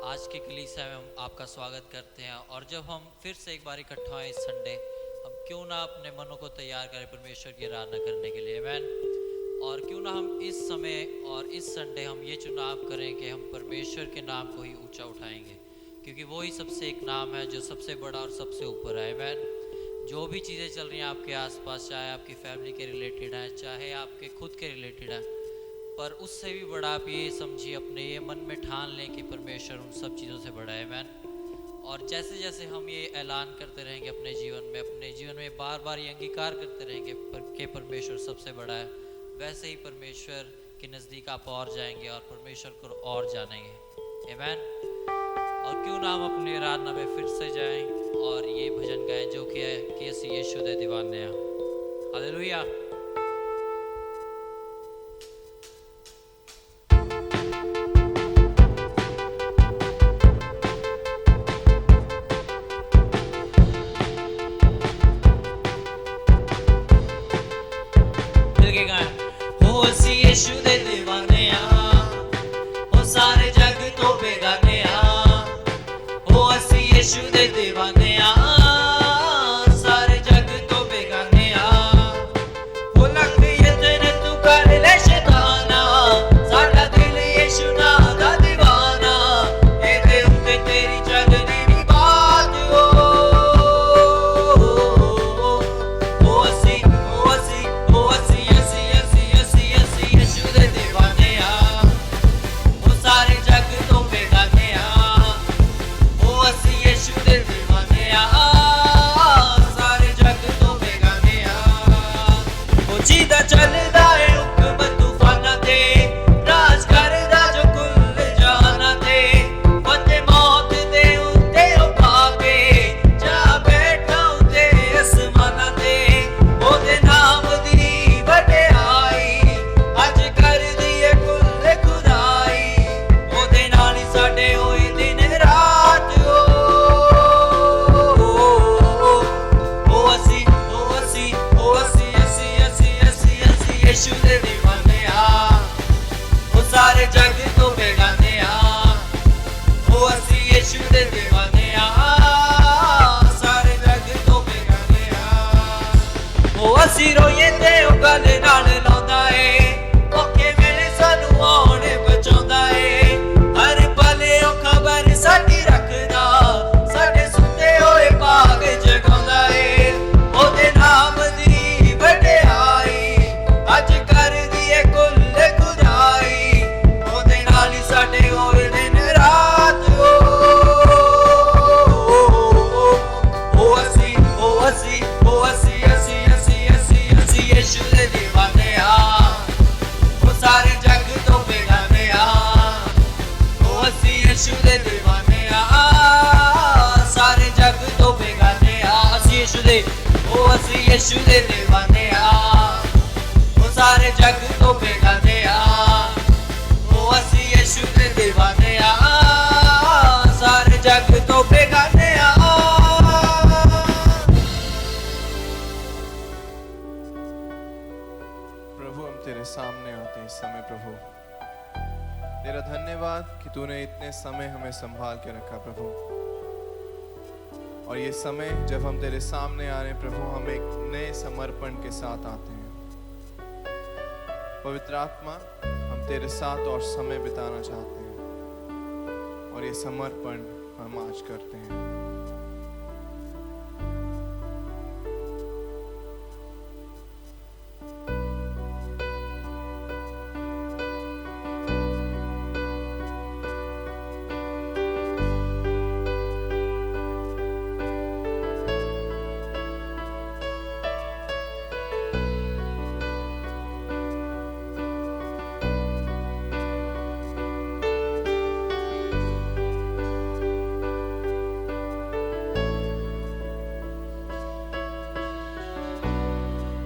आज के कलीसिया में हम आपका स्वागत करते हैं। और जब हम फिर से एक बार इकट्ठा हुए इस संडे, हम क्यों ना अपने मनों को तैयार करें परमेश्वर की आराधना करने के लिए। आमीन। और क्यों ना हम इस समय और इस संडे हम ये चुनाव करें कि हम परमेश्वर के नाम को ही ऊंचा उठाएंगे, क्योंकि वो ही सबसे एक नाम है जो सबसे बड़ा और सबसे ऊपर है। आमीन। जो भी चीज़ें चल रही हैं आपके आसपास, चाहे आपकी फैमिली के रिलेटेड हैं, चाहे आपके खुद के रिलेटेड हैं, पर उससे भी बड़ा आप ये समझिए, अपने ये मन में ठान लें कि परमेश्वर उन सब चीज़ों से बड़ा है। आमीन। और जैसे जैसे हम ये ऐलान करते रहेंगे अपने जीवन में बार बार ये अंगीकार करते रहेंगे कि परमेश्वर सबसे बड़ा है, वैसे ही परमेश्वर के नज़दीक आप और जाएंगे और परमेश्वर को और जानेंगे। आमीन। और क्यों ना हम अपनी आराधना में फिर से जाएं और ये भजन गाएं जो कि है कि असी यीशु दे दीवाने हैं। हालेलुया। यीशु दे दीवाने ओ सारे जग तो बेगाने ओ असी यीशु दे दीवाने सारे जग तो बेगाने ओ लग ये तेरे तू कर ले शैताना साडा दिल यीशु ना दा दीवाना ए दे उत्ते तेरी जग दी बात ओ असी यीशु दे दीवाने ओ सारे जग तो बेगाने ओ असी यीशु दे दीवाने सारे जग तो बेगाने ओ जीदा चलदा है हुक्म तूफाना ते राज करदा जो कुल जहाना ते फते मौत दे उत्ते ओ पाके जा बैठा उत्ते आसमाना ते ओदे नाम दी वडियाई अज कर दिए कुल खुदाई ओदे नाल ही साडे होए दिन रात असी यीशु दे दीवाने ओ सारे जग तो बेगाने ओ असी यीशु दे दीवाने सारे जग तो बेगाने ओ असी रोए ते ओ गल नाल लाउंदा ए ओके मेरे सानू आउण बचाउंदा ए हर पले ओ खबर साडी रखदा साडे सुते होए भाग जगाउंदा ए ओदे नाम दी वडियाई अज कर दिए कुल खुदाई ओदे नाल ही साडे होए दिन रात असी यीशु दे दीवाने ओ सारे जग तो बेगाने ओ असी यीशु दे दीवाने सारे जग तो बेगाने असी यीशु दे दीवाने ओ सारे जग तो बेगाने ओ असी यीशु दे दीवाने सारे जग तो बेगाने प्रभु, हम तेरे सामने आते हैं इस समय। प्रभु, तेरा धन्यवाद कि तूने इतने समय हमें संभाल के रखा प्रभु। और ये समय जब हम तेरे सामने आ रहे हैं प्रभु, हम एक नए समर्पण के साथ आते हैं। पवित्र आत्मा, हम तेरे साथ और समय बिताना चाहते हैं और ये समर्पण हम आज करते हैं।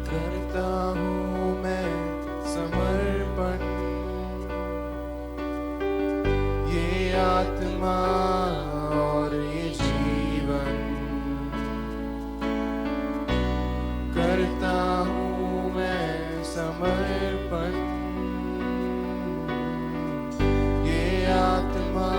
करता हूँ मैं समर्पण, ये आत्मा और ये जीवन। करता हूँ मैं समर्पण, ये आत्मा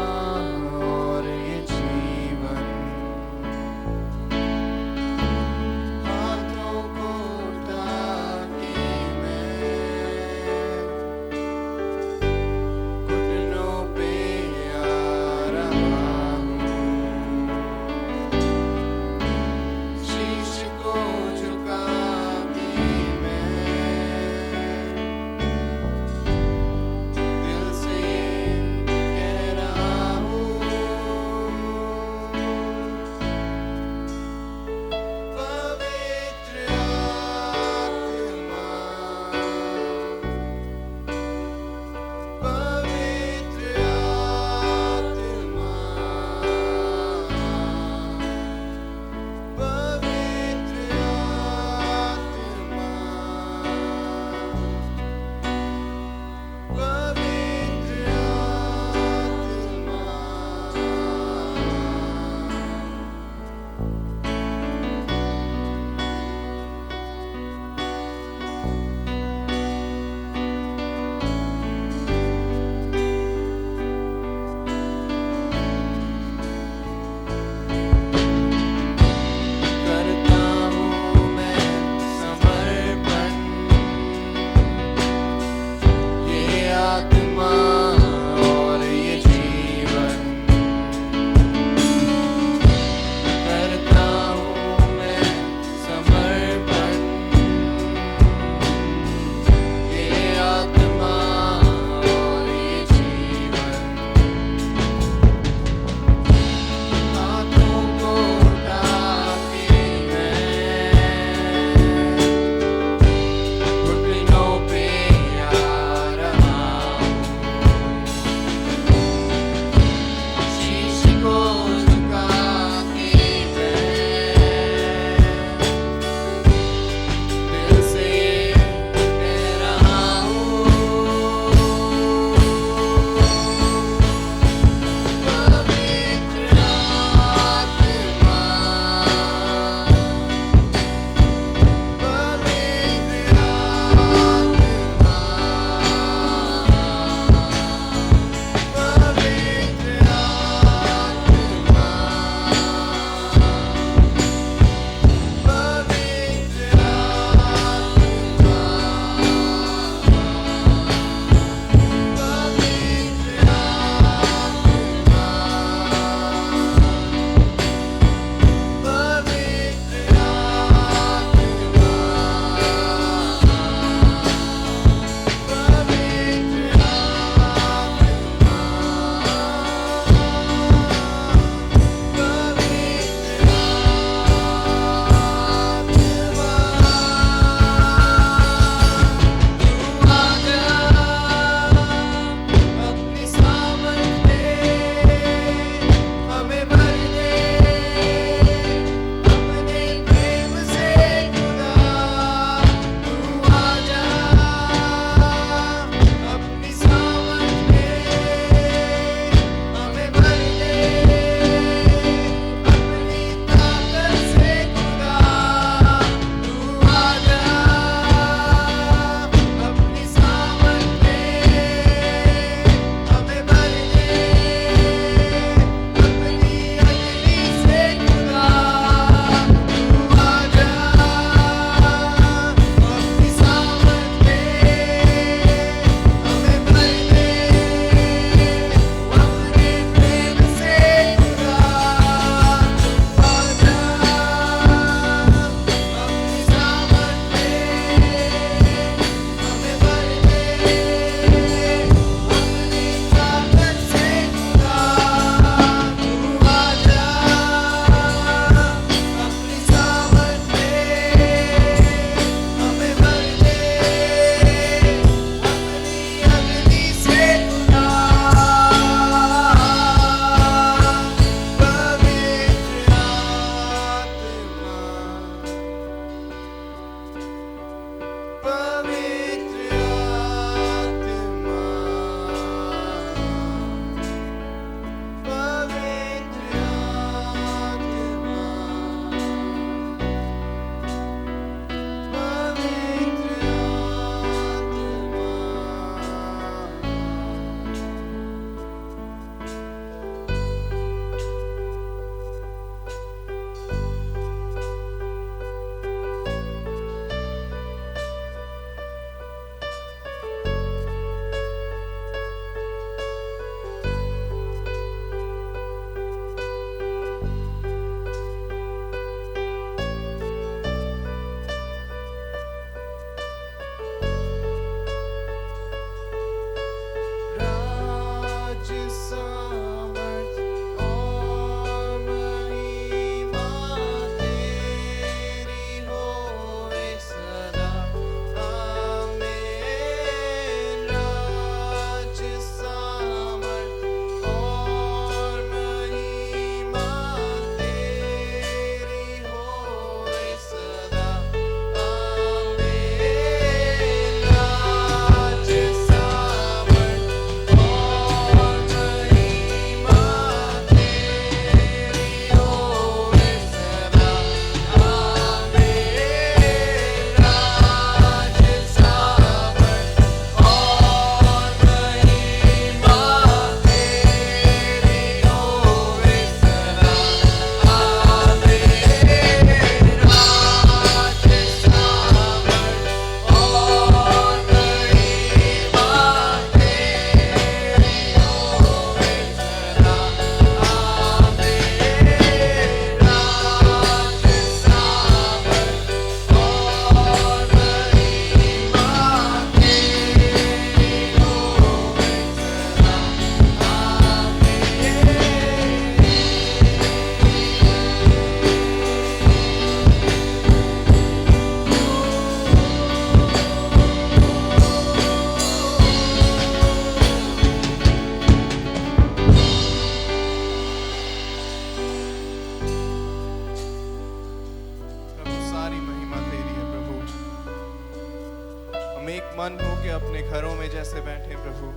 हम एक मन होके अपने घरों में जैसे बैठे प्रभु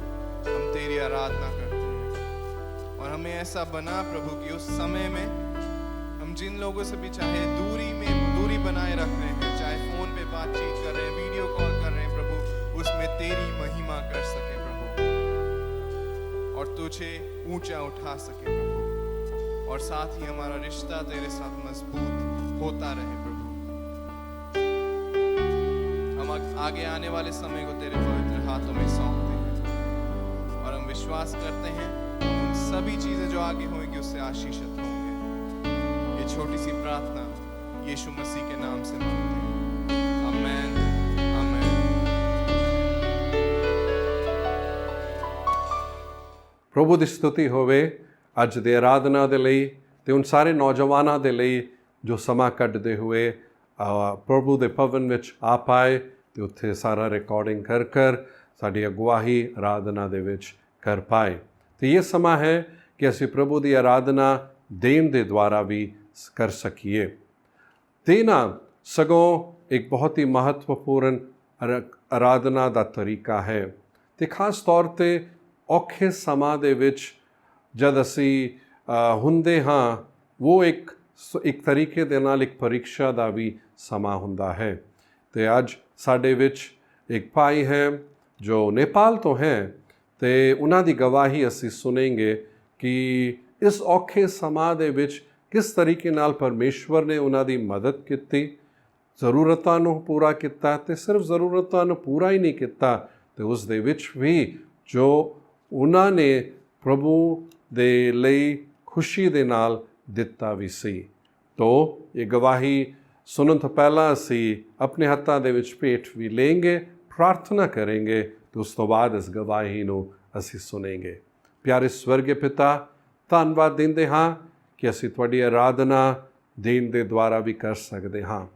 हम तेरी आराधना करते हैं। और हमें ऐसा बना प्रभु कि उस समय में हम जिन लोगों से भी चाहे दूरी बनाए रख रहे हैं, चाहे फोन पे बातचीत कर रहे हैं, वीडियो कॉल कर रहे हैं प्रभु, उसमें तेरी महिमा कर सके प्रभु और तुझे ऊंचा उठा सके प्रभु, और साथ ही हमारा रिश्ता तेरे साथ मजबूत होता रहे प्रभु। हम आगे आने वाले समय को तेरे पवित्र हाथों में सौंपते हैं और हम विश्वास करते हैं उन सभी चीजें जो आगे होंगी उससे आशीषित होंगे। ये छोटी सी प्रार्थना यीशु मसीह के नाम से मांगते हैं, आमेन, आमेन। प्रभु ਦੀ ਸਤੁਤੀ ਹੋਵੇ ਅੱਜ ਦੇ ਆਰਾਧਨਾ ਦੇ ਲਈ ਤੇ ਉਨ ਸਾਰੇ ਨੌਜਵਾਨਾਂ ਦੇ ਲਈ ਜੋ ਸਮਾਂ ਕੱਢਦੇ ਹੋਏ ਪ੍ਰਭੂ ਦੇ ਭਵਨ ਵਿੱਚ ਆ ਪਾਏ ਤੇ ਉੱਥੇ ਸਾਰਾ ਰਿਕਾਰਡਿੰਗ ਕਰ ਸਾਡੀ ਅਗਵਾਈ ਆਰਾਧਨਾ ਦੇ ਵਿੱਚ ਕਰ ਪਾਏ। ਤੇ ਇਹ ਸਮਾਂ ਹੈ ਕਿ ਅਸੀਂ ਪ੍ਰਭੂ ਦੀ ਆਰਾਧਨਾ ਦੇਣ ਦੇ ਦੁਆਰਾ ਵੀ ਕਰ ਸਕੀਏ। ਦੇਣਾ ਸਗੋਂ ਇੱਕ ਬਹੁਤ ਹੀ ਮਹੱਤਵਪੂਰਨ ਆਰਾਧਨਾ ਦਾ ਤਰੀਕਾ ਹੈ ਤੇ ਖਾਸ ਤੌਰ 'ਤੇ ਔਖੇ ਸਮਾਂ ਦੇ ਵਿੱਚ ਜਦ ਅਸੀਂ ਹੁੰਦੇ ਹਾਂ ਉਹ ਇੱਕ ਤਰੀਕੇ ਦੇ ਨਾਲ ਇੱਕ ਪਰੀਖਿਆ ਦਾ ਵੀ ਸਮਾਂ ਹੁੰਦਾ ਹੈ। ਤੇ ਅੱਜ ਸਾਡੇ ਵਿੱਚ ਇੱਕ ਭਾਈ ਹੈ ਜੋ ਨੇਪਾਲ ਤੋਂ ਹੈ ਤੇ ਉਹਨਾਂ ਦੀ ਗਵਾਹੀ ਅਸੀਂ ਸੁਣਾਂਗੇ ਕਿ ਇਸ ਔਖੇ ਸਮਾਂ ਦੇ ਵਿੱਚ ਕਿਸ ਤਰੀਕੇ ਨਾਲ ਪਰਮੇਸ਼ਵਰ ਨੇ ਉਹਨਾਂ ਦੀ ਮਦਦ ਕੀਤੀ, ਜ਼ਰੂਰਤਾਂ ਨੂੰ ਪੂਰਾ ਕੀਤਾ ਤੇ ਸਿਰਫ ਜ਼ਰੂਰਤਾਂ ਨੂੰ ਪੂਰਾ ਹੀ ਨਹੀਂ ਕੀਤਾ ਤੇ ਉਸ ਦੇ ਵਿੱਚ ਵੀ ਜੋ ਉਹਨਾਂ ਨੇ ਪ੍ਰਭੂ ਦੇ ਲਈ ਖੁਸ਼ੀ ਦੇ ਨਾਲ ਦਿੱਤਾ ਵੀ ਸੀ। ਤੋ ਇਹ ਗਵਾਹੀ ਸੁਣਨ ਤੋਂ ਪਹਿਲਾਂ ਅਸੀਂ ਆਪਣੇ ਹੱਥਾਂ ਦੇ ਵਿੱਚ ਭੇਟ ਵੀ ਲਵਾਂਗੇ, ਪ੍ਰਾਰਥਨਾ ਕਰਾਂਗੇ ਤੇ ਉਸ ਤੋਂ ਬਾਅਦ ਇਸ ਗਵਾਹੀ ਨੂੰ ਅਸੀਂ ਸੁਣਾਂਗੇ। ਪਿਆਰੇ ਸਵਰਗੀ ਪਿਤਾ, ਧੰਨਵਾਦ ਦਿੰਦੇ ਹਾਂ ਕਿ ਅਸੀਂ ਤੁਹਾਡੀ ਆਰਾਧਨਾ ਦੇਣ ਦੇ ਦੁਆਰਾ ਵੀ ਕਰ ਸਕਦੇ ਹਾਂ।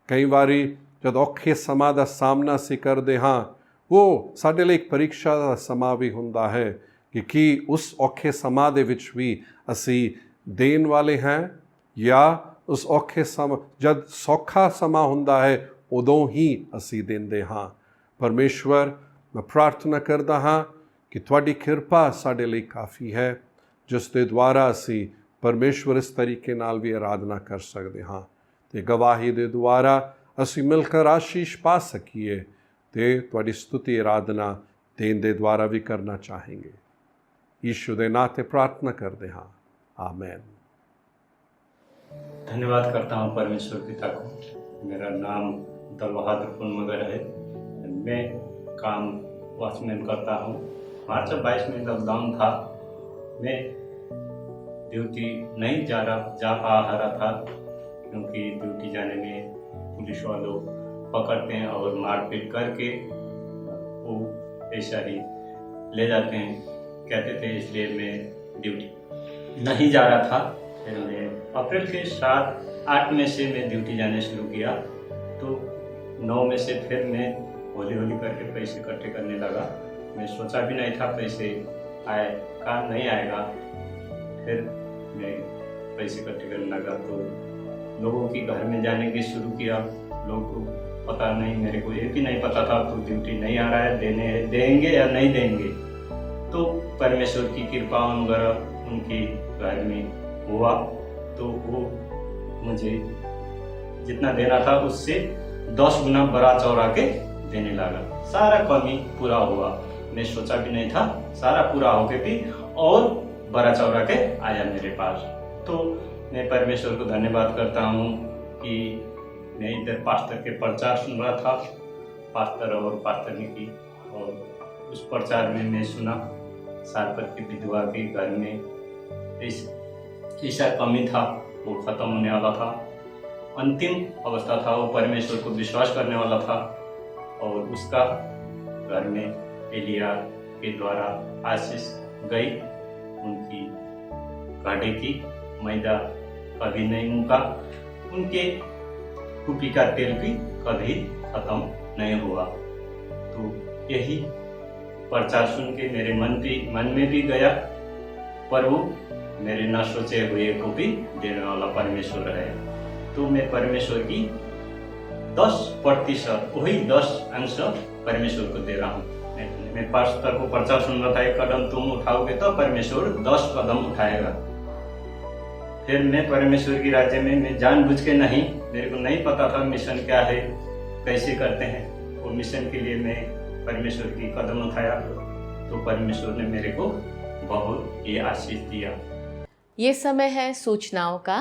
ਕਈ ਵਾਰੀ ਜਦ ਔਖੇ ਸਮਾਂ ਦਾ ਸਾਹਮਣਾ ਅਸੀਂ ਕਰਦੇ ਹਾਂ ਉਹ ਸਾਡੇ ਲਈ ਇੱਕ ਪਰੀਖਿਆ ਦਾ ਸਮਾਂ ਵੀ ਹੁੰਦਾ ਹੈ ਕਿ ਕੀ ਉਸ ਔਖੇ ਸਮਾਂ ਦੇ ਵਿੱਚ ਵੀ ਅਸੀਂ ਦੇਣ ਵਾਲੇ ਹਾਂ ਜਾਂ ਉਸ ਔਖੇ ਸਮਾਂ ਜਦ ਸੌਖਾ ਸਮਾਂ ਹੁੰਦਾ ਹੈ ਉਦੋਂ ਹੀ ਅਸੀਂ ਦਿੰਦੇ ਹਾਂ। ਪਰਮੇਸ਼ਵਰ, ਮੈਂ ਪ੍ਰਾਰਥਨਾ ਕਰਦਾ ਹਾਂ ਕਿ ਤੁਹਾਡੀ ਕਿਰਪਾ ਸਾਡੇ ਲਈ ਕਾਫੀ ਹੈ ਜਿਸ ਦੇ ਦੁਆਰਾ ਅਸੀਂ ਪਰਮੇਸ਼ਵਰ ਇਸ ਤਰੀਕੇ ਨਾਲ ਵੀ ਆਰਾਧਨਾ ਕਰ ਸਕਦੇ ਹਾਂ ਤੇ ਗਵਾਹੀ ਦੇ ਦੁਆਰਾ ਅਸੀਂ ਮਿਲ ਕੇ ਆਸ਼ੀਸ਼ ਪਾ ਸਕੀਏ ਤੇ ਤੁਹਾਡੀ ਸਤੁਤੀ ਆਰਾਧਨਾ ਦੇਣ ਦੇ ਦੁਆਰਾ ਵੀ ਕਰਨਾ ਚਾਹਾਂਗੇ। यीशु के नाम से प्रार्थना करते हाँ, आमेन। धन्यवाद करता हूँ परमेश्वर पिता को। मेरा नाम दल बहादुर पुनमगर है। मैं काम वॉचमैन करता हूँ। मार्च 22 में लॉकडाउन था। मैं ड्यूटी नहीं जा पा रहा था क्योंकि ड्यूटी जाने में पुलिस वालों पकड़ते हैं और मारपीट करके वो ऐसा ही ले जाते हैं, कहते थे, इसलिए मैं ड्यूटी नहीं जा रहा था। फिर मैं अप्रैल के 7-8 में से मैं ड्यूटी जाने शुरू किया तो 9 में से फिर मैं हौली करके पैसे इकट्ठे करने लगा। मैं सोचा भी नहीं था पैसे आएगा नहीं आएगा। फिर मैं पैसे इकट्ठे करने लगा तो लोगों के घर में जाने की शुरू किया। लोगों को पता नहीं, मेरे को ये भी नहीं पता था तो ड्यूटी नहीं आ रहा है, देंगे या नहीं देंगे। तो परमेश्वर की कृपा वगैरह उनके घर में हुआ तो वो मुझे जितना देना था उससे 10 गुना बड़ा चौड़ा के देने लगा। सारा कमी पूरा हुआ। मैं सोचा भी नहीं था, सारा पूरा होके भी और बड़ा चौड़ा के आया मेरे पास। तो मैं परमेश्वर को धन्यवाद करता हूँ कि मैं इधर पास्टर के प्रचार सुन रहा था, पास्टर और पास्टरनी की, और उस प्रचार में मैं सुना सारपत की विधवा के घर में ऐसा कमी था, वो खत्म होने वाला था, अंतिम अवस्था था, वो परमेश्वर को विश्वास करने वाला था और उसका घर में एलिया के द्वारा आशीष गई। उनकी घाटे की मैदा कभी नहीं मुका, उनके कुपी का तेल भी कभी खत्म नहीं हुआ। तो यही प्रचार सुन के मेरे मन में भी गया, पर वो मेरे न सोचे हुए को भी देने वाला परमेश्वर है। तो मैं परमेश्वर की 10% वही 10 अंश परमेश्वर को दे रहा हूँ। मैं पास्टर को प्रचार सुन रहा था, 1 कदम तुम उठाओगे तो परमेश्वर 10 कदम उठाएगा। फिर मैं परमेश्वर की राज्य में मैं जानबूझ के नहीं, मेरे को नहीं पता था मिशन क्या है, कैसे करते हैं, वो मिशन के लिए मैं परमेश्वर की कदम उठाया तो परमेश्वर ने मेरे को बहुत ये आशीष दिया। ये समय है सूचनाओं का।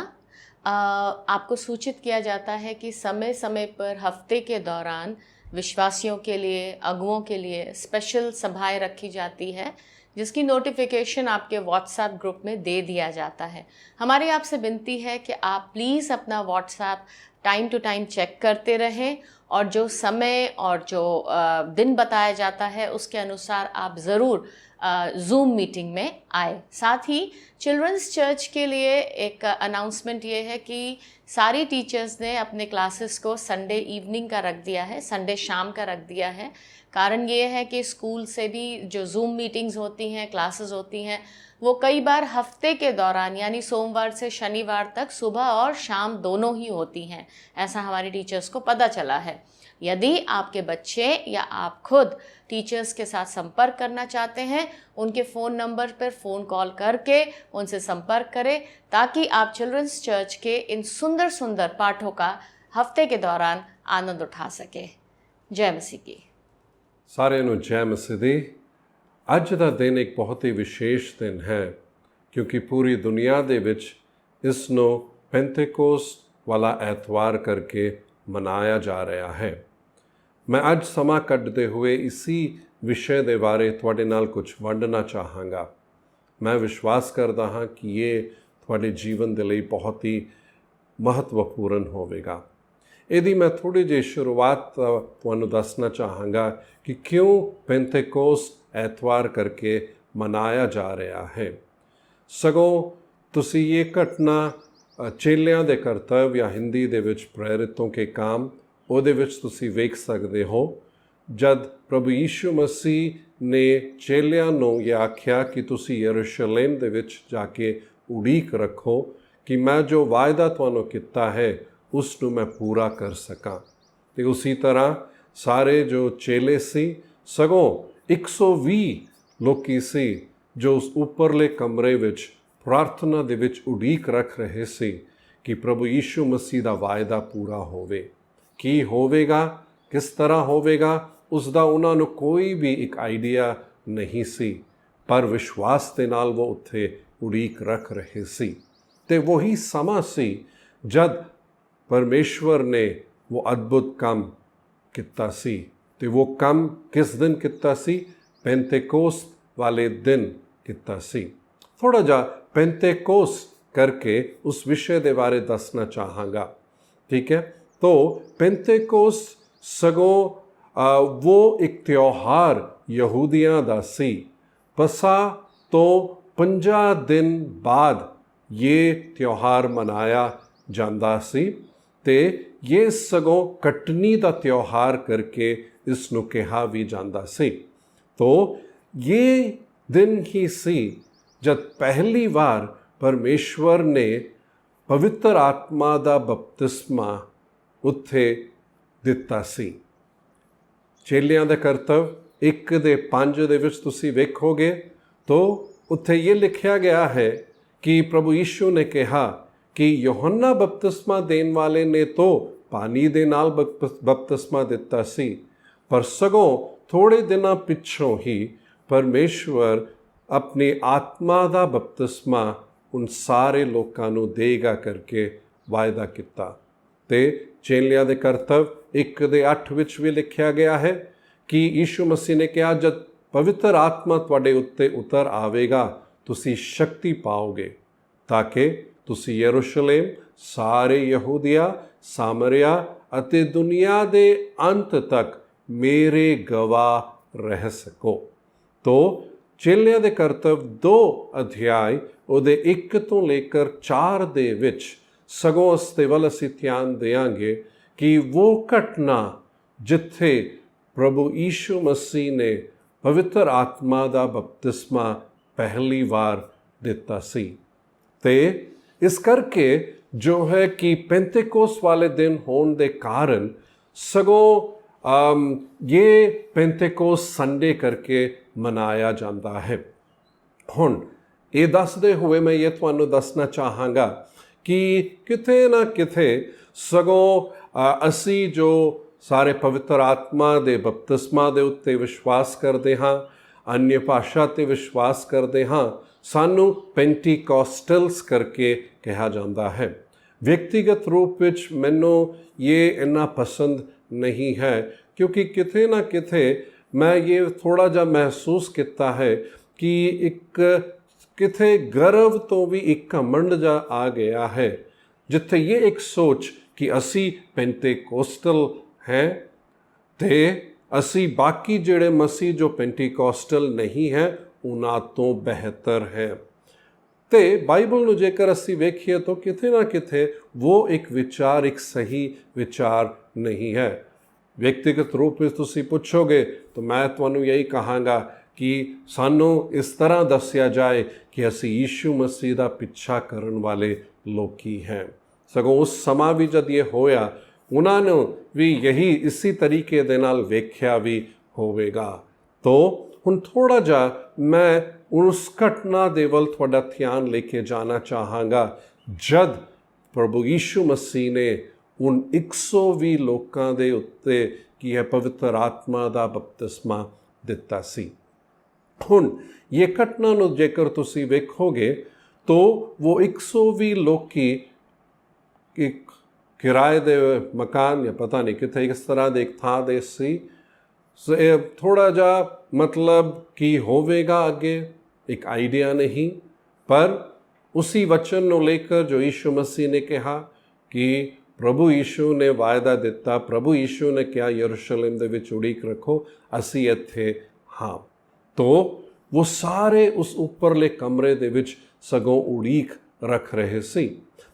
आपको सूचित किया जाता है कि समय समय पर हफ्ते के दौरान विश्वासियों के लिए, अगुओं के लिए स्पेशल सभाएं रखी जाती है, जिसकी नोटिफिकेशन आपके व्हाट्सएप ग्रुप में दे दिया जाता है। हमारी आपसे विनती है कि आप प्लीज़ अपना WhatsApp time to time check करते रहें और जो समय और जो दिन बताया जाता है उसके अनुसार आप ज़रूर जूम मीटिंग में आए। साथ ही चिल्ड्रंस चर्च के लिए एक अनाउंसमेंट ये है कि सारी टीचर्स ने अपने क्लासेस को संडे इवनिंग का रख दिया है, संडे शाम का रख दिया है। कारण ये है कि स्कूल से भी जो जूम मीटिंग्स होती हैं, क्लासेस होती हैं, वो कई बार हफ्ते के दौरान यानी सोमवार से शनिवार तक सुबह और शाम दोनों ही होती हैं। ऐसा हमारे टीचर्स को पता चला है। यदि आपके बच्चे या आप खुद टीचर्स के साथ संपर्क करना चाहते हैं, उनके फ़ोन नंबर पर फ़ोन कॉल करके उनसे संपर्क करें ताकि आप चिल्ड्रंस चर्च के इन सुंदर सुंदर पाठों का हफ्ते के दौरान आनंद उठा सकें। जय मसीह की। ਸਾਰਿਆਂ ਨੂੰ ਜੈ ਮਸੀਹ ਦੀ। ਅੱਜ ਦਾ ਦਿਨ ਇੱਕ ਬਹੁਤ ਹੀ ਵਿਸ਼ੇਸ਼ ਦਿਨ ਹੈ ਕਿਉਂਕਿ ਪੂਰੀ ਦੁਨੀਆ ਦੇ ਵਿੱਚ ਇਸ ਨੂੰ ਪੈਂਤੇਕੋਸਤ ਵਾਲਾ ਐਤਵਾਰ ਕਰਕੇ ਮਨਾਇਆ ਜਾ ਰਿਹਾ ਹੈ। ਮੈਂ ਅੱਜ ਸਮਾਂ ਕੱਢਦੇ ਹੋਏ ਇਸੀ ਵਿਸ਼ੇ ਦੇ ਬਾਰੇ ਤੁਹਾਡੇ ਨਾਲ ਕੁਝ ਵੰਡਣਾ ਚਾਹਾਂਗਾ। ਮੈਂ ਵਿਸ਼ਵਾਸ ਕਰਦਾ ਹਾਂ ਕਿ ਇਹ ਤੁਹਾਡੇ ਜੀਵਨ ਦੇ ਲਈ ਬਹੁਤ ਹੀ ਮਹੱਤਵਪੂਰਨ ਹੋਵੇਗਾ। ਇਹਦੀ ਮੈਂ ਥੋੜ੍ਹੀ ਜਿਹੀ ਸ਼ੁਰੂਆਤ ਤੁਹਾਨੂੰ ਦੱਸਣਾ ਚਾਹਾਂਗਾ ਕਿ ਕਿਉਂ ਪੈਂਤੇਕੋਸਤ ਐਤਵਾਰ ਕਰਕੇ ਮਨਾਇਆ ਜਾ ਰਿਹਾ ਹੈ। ਸਗੋਂ ਤੁਸੀਂ ਇਹ ਘਟਨਾ ਚੇਲਿਆਂ ਦੇ ਕਰਤੱਵ ਜਾਂ ਹਿੰਦੀ ਦੇ ਵਿੱਚ ਪ੍ਰੇਰਿਤੋਂ ਕੇ ਕਾਮ, ਉਹਦੇ ਵਿੱਚ ਤੁਸੀਂ ਵੇਖ ਸਕਦੇ ਹੋ ਜਦ ਪ੍ਰਭੂ ਯੀਸ਼ੂ ਮਸੀਹ ਨੇ ਚੇਲਿਆਂ ਨੂੰ ਇਹ ਆਖਿਆ ਕਿ ਤੁਸੀਂ ਯਰੂਸ਼ਲਮ ਦੇ ਵਿੱਚ ਜਾ ਕੇ ਉਡੀਕ ਰੱਖੋ ਕਿ ਮੈਂ ਜੋ ਵਾਅਦਾ ਤੁਹਾਨੂੰ ਕੀਤਾ ਹੈ ਉਸ ਨੂੰ ਮੈਂ ਪੂਰਾ ਕਰ ਸਕਾਂ। ਅਤੇ ਉਸੀ ਤਰ੍ਹਾਂ ਸਾਰੇ ਜੋ ਚੇਲੇ ਸੀ, ਸਗੋਂ 120 ਲੋਕੀ ਸੀ ਜੋ ਉਸ ਉੱਪਰਲੇ ਕਮਰੇ ਵਿੱਚ ਪ੍ਰਾਰਥਨਾ ਦੇ ਵਿੱਚ ਉਡੀਕ ਰੱਖ ਰਹੇ ਸੀ ਕਿ ਪ੍ਰਭੂ ਯੀਸ਼ੂ ਮਸੀਹ ਦਾ ਵਾਅਦਾ ਪੂਰਾ ਹੋਵੇ। ਕੀ ਹੋਵੇਗਾ, ਕਿਸ ਤਰ੍ਹਾਂ ਹੋਵੇਗਾ, ਉਸ ਦਾ ਉਹਨਾਂ ਨੂੰ ਕੋਈ ਵੀ ਇੱਕ ਆਈਡੀਆ ਨਹੀਂ ਸੀ, ਪਰ ਵਿਸ਼ਵਾਸ ਦੇ ਨਾਲ ਉਹ ਉੱਥੇ ਉਡੀਕ ਰੱਖ ਰਹੇ ਸੀ। ਅਤੇ ਵਹੀ ਸਮਾਂ ਸੀ ਜਦ परमेश्वर ने वो अद्भुत काम किता सी। तो वो काम किस दिन किता सी? पेंतेकोस्त वाले दिन किता सी। थोड़ा जा पेंतेकोस्त करके उस विषय के बारे दसना चाहांगा, ठीक है। तो पेंतेकोस्त सगों वो एक त्यौहार यहूदियां दा सी। पसा तो 50 दिन बाद ये त्यौहार मनाया जांदा सी ਤੇ ਇਹ ਸਗੋਂ ਕਟਨੀ ਦਾ ਤਿਉਹਾਰ ਕਰਕੇ ਇਸ ਨੂੰ ਕਿਹਾ ਵੀ ਜਾਂਦਾ ਸੀ। ਤੋ ਇਹ ਦਿਨ ਹੀ ਸੀ ਜਦ ਪਹਿਲੀ ਵਾਰ ਪਰਮੇਸ਼ਵਰ ਨੇ ਪਵਿੱਤਰ ਆਤਮਾ ਦਾ ਬਪਤਿਸਮਾ ਉੱਥੇ ਦਿੱਤਾ ਸੀ। ਚੇਲਿਆਂ ਦੇ ਕਰਤੱਵ 1:5 ਦੇ ਵਿੱਚ ਤੁਸੀਂ ਵੇਖੋਗੇ ਤੋ ਉੱਥੇ ਇਹ ਲਿਖਿਆ ਗਿਆ ਹੈ ਕਿ ਪ੍ਰਭੂ ਯੀਸ਼ੂ ਨੇ ਕਿਹਾ कि यूहन्ना बपतिस्मा देने वाले ने तो पानी दे नाल बपतिस्मा दिता सी, पर सगों थोड़े दिनों पिछों ही परमेश्वर अपनी आत्मा दा बपतिस्मा उन सारे लोगों नूं देगा करके वायदा किता। ते चेलियां दे करतव 1:8 विच भी लिखिया गया है कि यीशु मसीह ने कहा जब पवित्र आत्मा तुहाडे उत्ते उतर आवेगा तुसी शक्ति पाओगे ताकि ਤੁਸੀਂ ਯਰੂਸ਼ਲਮ, ਸਾਰੇ ਯਹੂਦੀਆ, ਸਾਮਰਿਆ ਅਤੇ ਦੁਨੀਆ ਦੇ ਅੰਤ ਤੱਕ ਮੇਰੇ ਗਵਾਹ ਰਹਿ ਸਕੋ। ਤੋ ਚੇਲਿਆਂ ਦੇ ਕਰਤੱਵ 2 ਅਧਿਆਇ ਉਹਦੇ 1 ਤੋਂ ਲੈ ਕੇ 4 ਦੇ ਵਿੱਚ ਸਗੋਂ ਇਸ ਦੇ ਵੱਲ ਅਸੀਂ ਧਿਆਨ ਦੇਵਾਂਗੇ ਕਿ ਉਹ ਘਟਨਾ ਜਿੱਥੇ ਪ੍ਰਭੂ ਯੀਸ਼ੂ ਮਸੀਹ ਨੇ ਪਵਿੱਤਰ ਆਤਮਾ ਦਾ ਬਪਤਿਸਮਾ ਪਹਿਲੀ ਵਾਰ ਦਿੱਤਾ ਸੀ। ਤੇ ਇਸ ਕਰਕੇ ਜੋ ਹੈ ਕਿ ਪੈਂਤੇਕੋਸਤ ਵਾਲੇ ਦਿਨ ਹੋਣ ਦੇ ਕਾਰਨ ਸਗੋਂ ये ਪੈਂਤੇਕੋਸਤ ਸੰਡੇ ਕਰਕੇ ਮਨਾਇਆ ਜਾਂਦਾ ਹੈ। ਹੁਣ ਇਹ ਦੱਸਦੇ ਹੋਏ ਮੈਂ ਇਹ ਤੁਹਾਨੂੰ ਦੱਸਣਾ ਚਾਹਾਂਗਾ ਕਿ ਕਿਤੇ ਨਾ ਕਿਤੇ ਸਗੋਂ ਅਸੀਂ ਜੋ ਸਾਰੇ ਪਵਿੱਤਰ ਆਤਮਾ ਦੇ ਬਪਤਿਸਮਾ ਦੇ ਉੱਤੇ ਵਿਸ਼ਵਾਸ ਕਰਦੇ ਹਾਂ, अन्य भाषा ते विश्वास करते हाँ, सानू पेंटीकॉस्टल्स करके कहा जाता है। व्यक्तिगत रूप विच मैनू ये इन्ना पसंद नहीं है, क्योंकि किते ना किते मैं ये थोड़ा जा महसूस किया है कि एक किते गर्व तो भी एक घमंड जा आ गया है, जिथे ये एक सोच कि असी पेंटीकॉस्टल हैं ते ਅਸੀਂ ਬਾਕੀ ਜਿਹੜੇ ਮਸੀਹ ਜੋ ਪੈਂਟੀਕੋਸਟਲ ਨਹੀਂ ਹੈ ਉਹਨਾਂ ਤੋਂ ਬਿਹਤਰ ਹੈ। ਤੇ ਬਾਈਬਲ ਨੂੰ ਜੇਕਰ ਅਸੀਂ ਵੇਖੀਏ ਤਾਂ ਕਿਤੇ ਨਾ ਕਿਤੇ ਉਹ ਇੱਕ ਵਿਚਾਰ ਇੱਕ ਸਹੀ ਵਿਚਾਰ ਨਹੀਂ ਹੈ। ਵਿਅਕਤੀਗਤ ਰੂਪ ਵਿੱਚ ਤੁਸੀਂ ਪੁੱਛੋਗੇ ਤਾਂ ਮੈਂ ਤੁਹਾਨੂੰ ਇਹੀ ਕਹਾਂਗਾ ਕਿ ਸਾਨੂੰ ਇਸ ਤਰ੍ਹਾਂ ਦੱਸਿਆ ਜਾਏ ਕਿ ਅਸੀਂ ਯੀਸ਼ੂ ਮਸੀਹ ਦਾ ਪਿੱਛਾ ਕਰਨ ਵਾਲੇ ਲੋਕੀ ਹੈ। ਸਗੋਂ ਉਸ ਸਮਾਂ ਵੀ ਜਦ ਇਹ ਹੋਇਆ ਉਹਨਾਂ ਨੂੰ ਵੀ ਯਹੀ ਇਸੇ ਤਰੀਕੇ ਦੇ ਨਾਲ ਵੇਖਿਆ ਵੀ ਹੋਵੇਗਾ। ਤੋ ਹੁਣ ਥੋੜ੍ਹਾ ਜਿਹਾ ਮੈਂ ਉਸ ਘਟਨਾ ਦੇ ਵੱਲ ਤੁਹਾਡਾ ਧਿਆਨ ਲੈ ਕੇ ਜਾਣਾ ਚਾਹਾਂਗਾ ਜਦ ਪ੍ਰਭੂ ਯੀਸ਼ੂ ਮਸੀਹ ਨੇ ਉਨ 120 ਲੋਕਾਂ ਦੇ ਉੱਤੇ ਕੀ ਹੈ ਪਵਿੱਤਰ ਆਤਮਾ ਦਾ ਬਪਤਿਸਮਾ ਦਿੱਤਾ ਸੀ। ਹੁਣ ਇਹ ਘਟਨਾ ਨੂੰ ਜੇਕਰ ਤੁਸੀਂ ਵੇਖੋਗੇ ਤਾਂ ਉਹ 120 ਲੋਕੀ ਇੱਕ किराए दे मकान या पता नहीं कितने इस तरह दे एक थां दे सी थोड़ा जा मतलब की होवेगा आगे एक आइडिया नहीं, पर उसी वचन को लेकर जो यीशु मसीह ने कहा कि प्रभु यीशु ने वायदा दिता, प्रभु यीशु ने क्या यरूशलेम दे विच उड़ीक रखो असी इत्थे हाँ, तो वो सारे उस उपरले कमरे दे विच सगों उड़ीक रख रहे सी।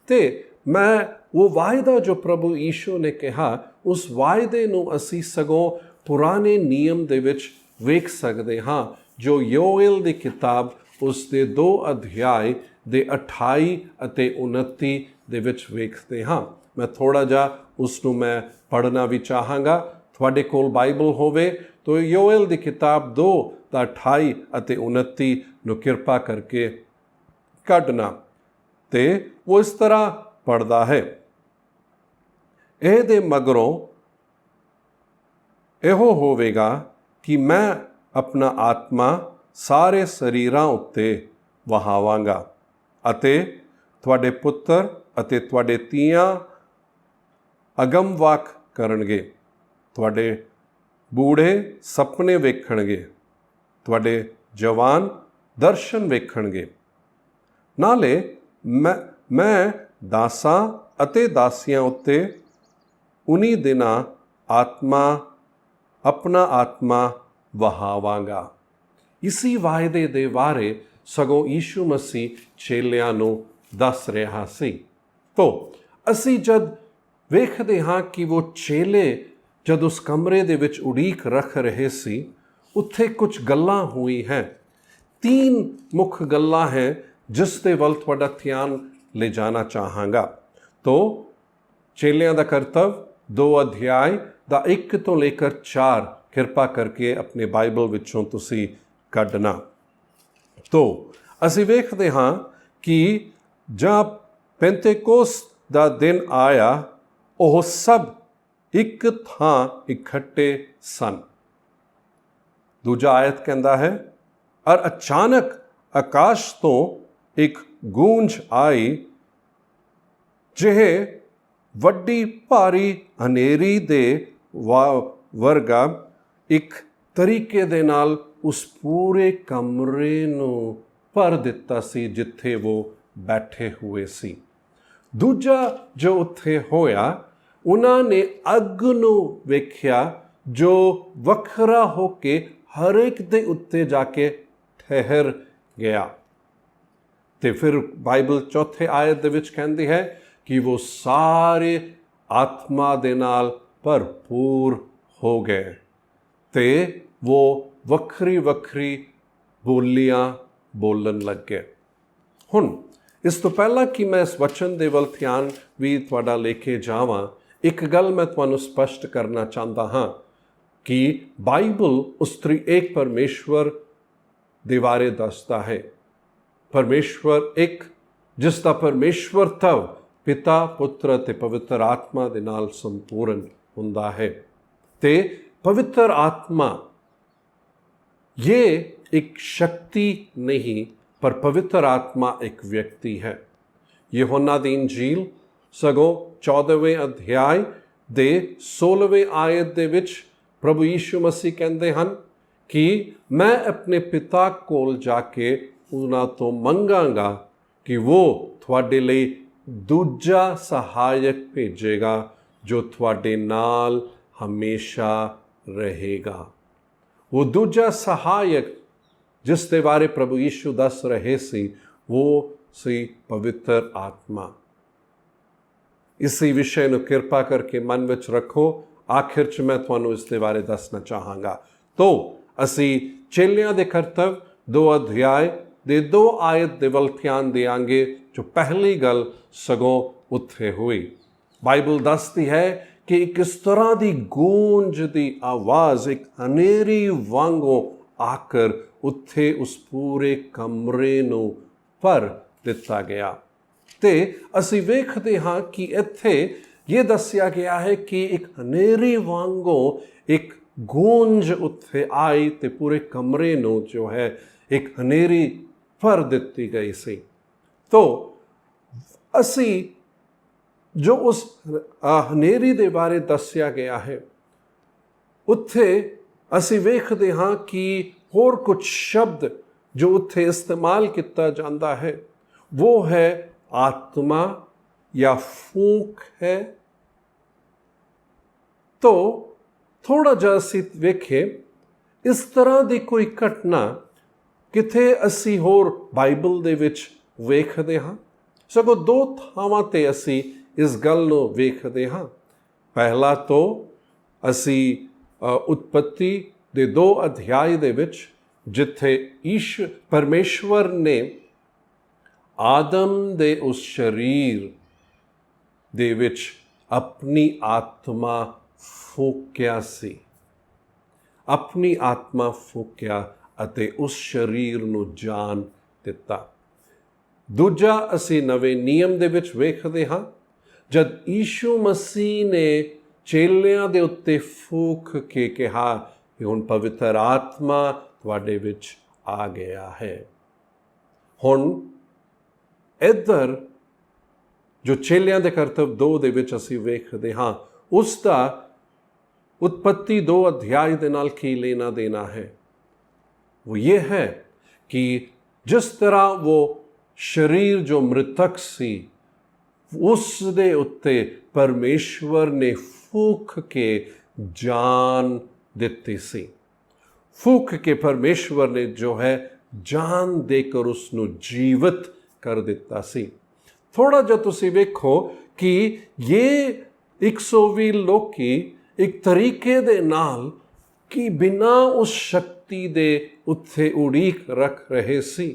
ते मैं वो वायदा जो प्रभु यीशु ने कहा उस वायदे नूं असी सगों पुराने नियम दे विच वेख सकते हाँ, जो योएल दी किताब उसके 2 अध्याय दे 28 अते 29 दे विच वेखते हाँ। मैं थोड़ा जा उसनूं मैं पढ़ना भी चाहांगा। तुहाडे कोल बाइबल होवे तो योएल दी किताब 2 दा 28 अते 29 नूं किरपा करके कढना। ते वो इस तरह पढ़दा है, ਇਹਦੇ ਮਗਰੋਂ ਇਹੋ ਹੋਵੇਗਾ ਕਿ ਮੈਂ ਆਪਣਾ ਆਤਮਾ ਸਾਰੇ ਸਰੀਰਾਂ ਉੱਤੇ ਵਹਾਵਾਂਗਾ ਅਤੇ ਤੁਹਾਡੇ ਪੁੱਤਰ ਅਤੇ ਤੁਹਾਡੇ ਧੀਆਂ ਅਗਮਵਾਕ ਕਰਨਗੇ, ਤੁਹਾਡੇ ਬੂੜੇ ਸੁਪਨੇ ਵੇਖਣਗੇ, ਤੁਹਾਡੇ ਜਵਾਨ ਦਰਸ਼ਨ ਵੇਖਣਗੇ। ਨਾਲੇ ਮੈਂ ਦਾਸਾਂ ਅਤੇ ਦਾਸੀਆਂ ਉੱਤੇ उन्हीं दिना अपना आत्मा वहावांगा। इसी वायदे दे बारे सगों यीशु मसीह चेलियां नूं दस रहा सी। तो असी जद वेखदे हाँ कि वो चेले जद उस कमरे दे विच उड़ीक रख रहे सी, उत्थे कुछ गल्लां हुई हैं। 3 मुख गल्लां हैं जिस दे वल तुहाडा ध्यान ले जाना चाहांगा। तो चेलियां दा करतव 2 अध्याय दा 1 ਤੋਂ लेकर 4 ਕਿਰਪਾ ਕਰਕੇ ਆਪਣੇ ਬਾਈਬਲ ਵਿੱਚੋਂ ਤੁਸੀਂ ਕੱਢਣਾ। तो ਅਸੀਂ ਵੇਖਦੇ ਹਾਂ ਕਿ ਜਦ ਪੈਂਤੇਕੋਸਤ ਦਾ ਦਿਨ ਆਇਆ ਉਹ ਸਭ ਇੱਕ ਥਾਂ ਇਕੱਠੇ ਸਨ। ਦੂਜਾ ਆਇਤ ਕਹਿੰਦਾ ਹੈ ਔਰ ਅਚਾਨਕ ਆਕਾਸ਼ ਤੋਂ ਇੱਕ ਗੂੰਜ ਆਈ ਜਿਹੇ ਵੱਡੀ ਭਾਰੀ ਹਨੇਰੀ ਦੇ ਵਰਗਾ ਇੱਕ ਤਰੀਕੇ ਦੇ ਨਾਲ ਉਸ ਪੂਰੇ ਕਮਰੇ ਨੂੰ ਭਰ ਦਿੱਤਾ ਸੀ ਜਿੱਥੇ ਉਹ ਬੈਠੇ ਹੋਏ ਸੀ। ਦੂਜਾ ਜੋ ਉੱਥੇ ਹੋਇਆ ਉਹਨਾਂ ਨੇ ਅੱਗ ਨੂੰ ਵੇਖਿਆ ਜੋ ਵੱਖਰਾ ਹੋ ਕੇ ਹਰ ਇੱਕ ਦੇ ਉੱਤੇ ਜਾ ਕੇ ਠਹਿਰ ਗਿਆ। ਤੇ ਫਿਰ ਬਾਈਬਲ ਚੌਥੇ ਆਇਤ ਦੇ ਵਿੱਚ ਕਹਿੰਦੀ ਹੈ कि वो सारे आत्मा दे नाल भरपूर हो गए ते वो वक्री वक्री बोलियां बोलन लग गए। हुण इस तो पहला कि मैं इस वचन दे वल ध्यान भी तुहाडा लेके जावां, एक गल मैं तुहानूं स्पष्ट करना चाहता हाँ कि बाइबल उस त्रिएक परमेश्वर ਦੇ ਬਾਰੇ ਦੱਸਦਾ ਹੈ। ਪਰਮੇਸ਼ਵਰ ਇੱਕ, ਜਿਸ ਦਾ ਪਰਮੇਸ਼ਵਰਤਵ ਪਿਤਾ, ਪੁੱਤਰ ਅਤੇ ਪਵਿੱਤਰ ਆਤਮਾ ਦੇ ਨਾਲ ਸੰਪੂਰਨ ਹੁੰਦਾ ਹੈ। ਤੇ ਪਵਿੱਤਰ ਆਤਮਾ ਇਹ ਇੱਕ ਸ਼ਕਤੀ ਨਹੀਂ, ਪਰ ਪਵਿੱਤਰ ਆਤਮਾ ਇੱਕ ਵਿਅਕਤੀ ਹੈ। ਯਹੋਨਾ ਦੀ ਇੰਜੀਲ ਸਗੋਂ 14ਵੇਂ ਅਧਿਆਇ ਦੇ 16ਵੇਂ ਆਇਤ ਦੇ ਵਿੱਚ ਪ੍ਰਭੂ ਯੀਸ਼ੂ ਮਸੀਹ ਕਹਿੰਦੇ ਹਨ ਕਿ ਮੈਂ ਆਪਣੇ ਪਿਤਾ ਕੋਲ ਜਾ ਕੇ ਉਹਨਾਂ ਤੋਂ ਮੰਗਾਂਗਾ ਕਿ ਉਹ ਤੁਹਾਡੇ ਲਈ ਦੂਜਾ ਸਹਾਇਕ ਭੇਜੇਗਾ ਜੋ ਤੁਹਾਡੇ ਨਾਲ ਹਮੇਸ਼ਾ ਰਹੇਗਾ। ਉਹ ਦੂਜਾ ਸਹਾਇਕ ਜਿਸ ਦੇ ਬਾਰੇ ਪ੍ਰਭੂ ਯੀਸ਼ੂ ਦੱਸ ਰਹੇ ਸੀ ਉਹ ਸੀ ਪਵਿੱਤਰ ਆਤਮਾ। ਇਸੇ ਵਿਸ਼ੇ ਨੂੰ ਕਿਰਪਾ ਕਰਕੇ ਮਨ ਵਿੱਚ ਰੱਖੋ। ਆਖਿਰ 'ਚ ਮੈਂ ਤੁਹਾਨੂੰ ਇਸ ਦੇ ਬਾਰੇ ਦੱਸਣਾ ਚਾਹਾਂਗਾ। ਤੋ ਅਸੀਂ ਚੇਲਿਆਂ ਦੇ ਕਰਤੱਵ 2 ਅਧਿਆਇ ਦੇ 2 ਆਇਤ ਦੇ ਵੱਲ ਧਿਆਨ ਦੇਵਾਂਗੇ, ਜੋ ਪਹਿਲੀ ਗੱਲ ਸਗੋਂ ਉੱਥੇ ਹੋਈ। ਬਾਈਬਲ ਦੱਸਦੀ ਹੈ ਕਿ ਇੱਕ ਇਸ ਤਰ੍ਹਾਂ ਦੀ ਗੂੰਜ ਦੀ ਆਵਾਜ਼ ਇੱਕ ਹਨੇਰੀ ਵਾਂਗੋਂ ਆਕਰ ਉੱਥੇ ਉਸ ਪੂਰੇ ਕਮਰੇ ਨੂੰ ਭਰ ਦਿੱਤਾ ਗਿਆ। ਤੇ ਅਸੀਂ ਵੇਖਦੇ ਹਾਂ ਕਿ ਇੱਥੇ ਇਹ ਦੱਸਿਆ ਗਿਆ ਹੈ ਕਿ ਇੱਕ ਹਨੇਰੀ ਵਾਂਗੋਂ ਇੱਕ ਗੂੰਜ ਉੱਥੇ ਆਈ ਤੇ ਪੂਰੇ ਕਮਰੇ ਨੂੰ ਜੋ ਹੈ ਇੱਕ ਹਨੇਰੀ ਭਰ ਦਿੱਤੀ ਗਈ ਸੀ। ਤੋ ਅਸੀਂ ਜੋ ਉਸ ਹਨੇਰੀ ਦੇ ਬਾਰੇ ਦੱਸਿਆ ਗਿਆ ਹੈ ਉੱਥੇ ਅਸੀਂ ਵੇਖਦੇ ਹਾਂ ਕਿ ਹੋਰ ਕੁਝ ਸ਼ਬਦ ਜੋ ਉੱਥੇ ਇਸਤੇਮਾਲ ਕੀਤਾ ਜਾਂਦਾ ਹੈ ਉਹ ਹੈ ਆਤਮਾ ਜਾਂ ਫੂਕ ਹੈ। ਤੋ ਥੋੜਾ ਜਿਹਾ ਅਸੀਂ ਵੇਖੇ ਇਸ ਤਰ੍ਹਾਂ ਦੀ ਕੋਈ ਘਟਨਾ ਕਿਥੇ ਅਸੀਂ ਹੋਰ ਬਾਈਬਲ ਦੇ ਵਿੱਚ ਵੇਖਦੇ ਹਾਂ। ਸਗੋਂ 2 ਥਾਵਾਂ ਤੇ ਅਸੀਂ ਇਸ ਗੱਲ ਨੂੰ ਵੇਖਦੇ ਹਾਂ। ਪਹਿਲਾ ਤੋਂ ਅਸੀਂ ਉਤਪਤੀ ਦੇ 2 ਅਧਿਆਇ ਦੇ ਵਿੱਚ ਜਿੱਥੇ ਪਰਮੇਸ਼ਵਰ ਨੇ ਆਦਮ ਦੇ ਉਸ ਸਰੀਰ ਦੇ ਵਿੱਚ ਆਪਣੀ ਆਤਮਾ ਫੂਕਿਆ ਸੀ, ਆਪਣੀ ਆਤਮਾ ਫੂਕਿਆ ਅਤੇ ਉਸ ਸਰੀਰ ਨੂੰ ਜਾਨ ਦਿੱਤਾ। ਦੂਜਾ ਅਸੀਂ ਨਵੇਂ ਨਿਯਮ ਦੇ ਵਿੱਚ ਵੇਖਦੇ ਹਾਂ ਜਦ ਯੀਸ਼ੂ ਮਸੀਹ ਨੇ ਚੇਲਿਆਂ ਦੇ ਉੱਤੇ ਫੂਕ ਕੇ ਕਿਹਾ ਕਿ ਹੁਣ ਪਵਿੱਤਰ ਆਤਮਾ ਤੁਹਾਡੇ ਵਿੱਚ ਆ ਗਿਆ ਹੈ। ਹੁਣ ਇੱਧਰ ਜੋ ਚੇਲਿਆਂ ਦੇ ਕਰਤੱਵ 2 ਦੇ ਵਿੱਚ ਅਸੀਂ ਵੇਖਦੇ ਹਾਂ ਉਸ ਦਾ उत्पत्ति 2 अध्याय ਦੇ ਨਾਲ ਕੀ ਲੈਣਾ ਦੇਣਾ ਹੈ। वो ये है कि जिस तरह वो शरीर जो मृतक सी उस दे उत्ते परमेश्वर ने फूक के जान दिती सी। फूक के परमेश्वर ने जो है जान देकर उसनू जीवित कर दिता सी। थोड़ा जो तुसी वेखो कि ये 120 लोकी ਇੱਕ ਤਰੀਕੇ ਦੇ ਨਾਲ ਕਿ ਬਿਨਾਂ ਉਸ ਸ਼ਕਤੀ ਦੇ ਉੱਥੇ ਉਡੀਕ ਰੱਖ ਰਹੇ ਸੀ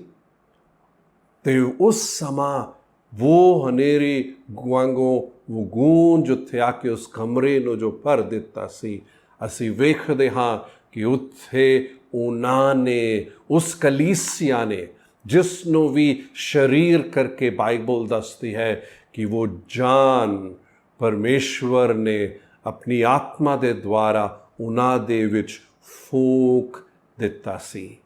ਤੇ ਉਸ ਸਮਾਂ ਉਹ ਹਨੇਰੀ ਵਾਂਗੋਂ ਉਹ ਗੂੰਜ ਉੱਥੇ ਆ ਕੇ ਉਸ ਕਮਰੇ ਨੂੰ ਜੋ ਭਰ ਦਿੱਤਾ ਸੀ। ਅਸੀਂ ਵੇਖਦੇ ਹਾਂ ਕਿ ਉੱਥੇ ਉਹਨਾਂ ਨੇ ਉਸ ਕਲੀਸਿਆ ਨੇ ਜਿਸ ਨੂੰ ਵੀ ਸਰੀਰ ਕਰਕੇ ਬਾਈਬਲ ਦੱਸਦੀ ਹੈ ਕਿ ਉਹ ਜਾਨ ਪਰਮੇਸ਼ਵਰ ਨੇ ਆਪਣੀ ਆਤਮਾ ਦੇ ਦੁਆਰਾ ਉਹਨਾਂ ਦੇ ਵਿੱਚ ਫੂਕ ਦਿੱਤਾ ਸੀ।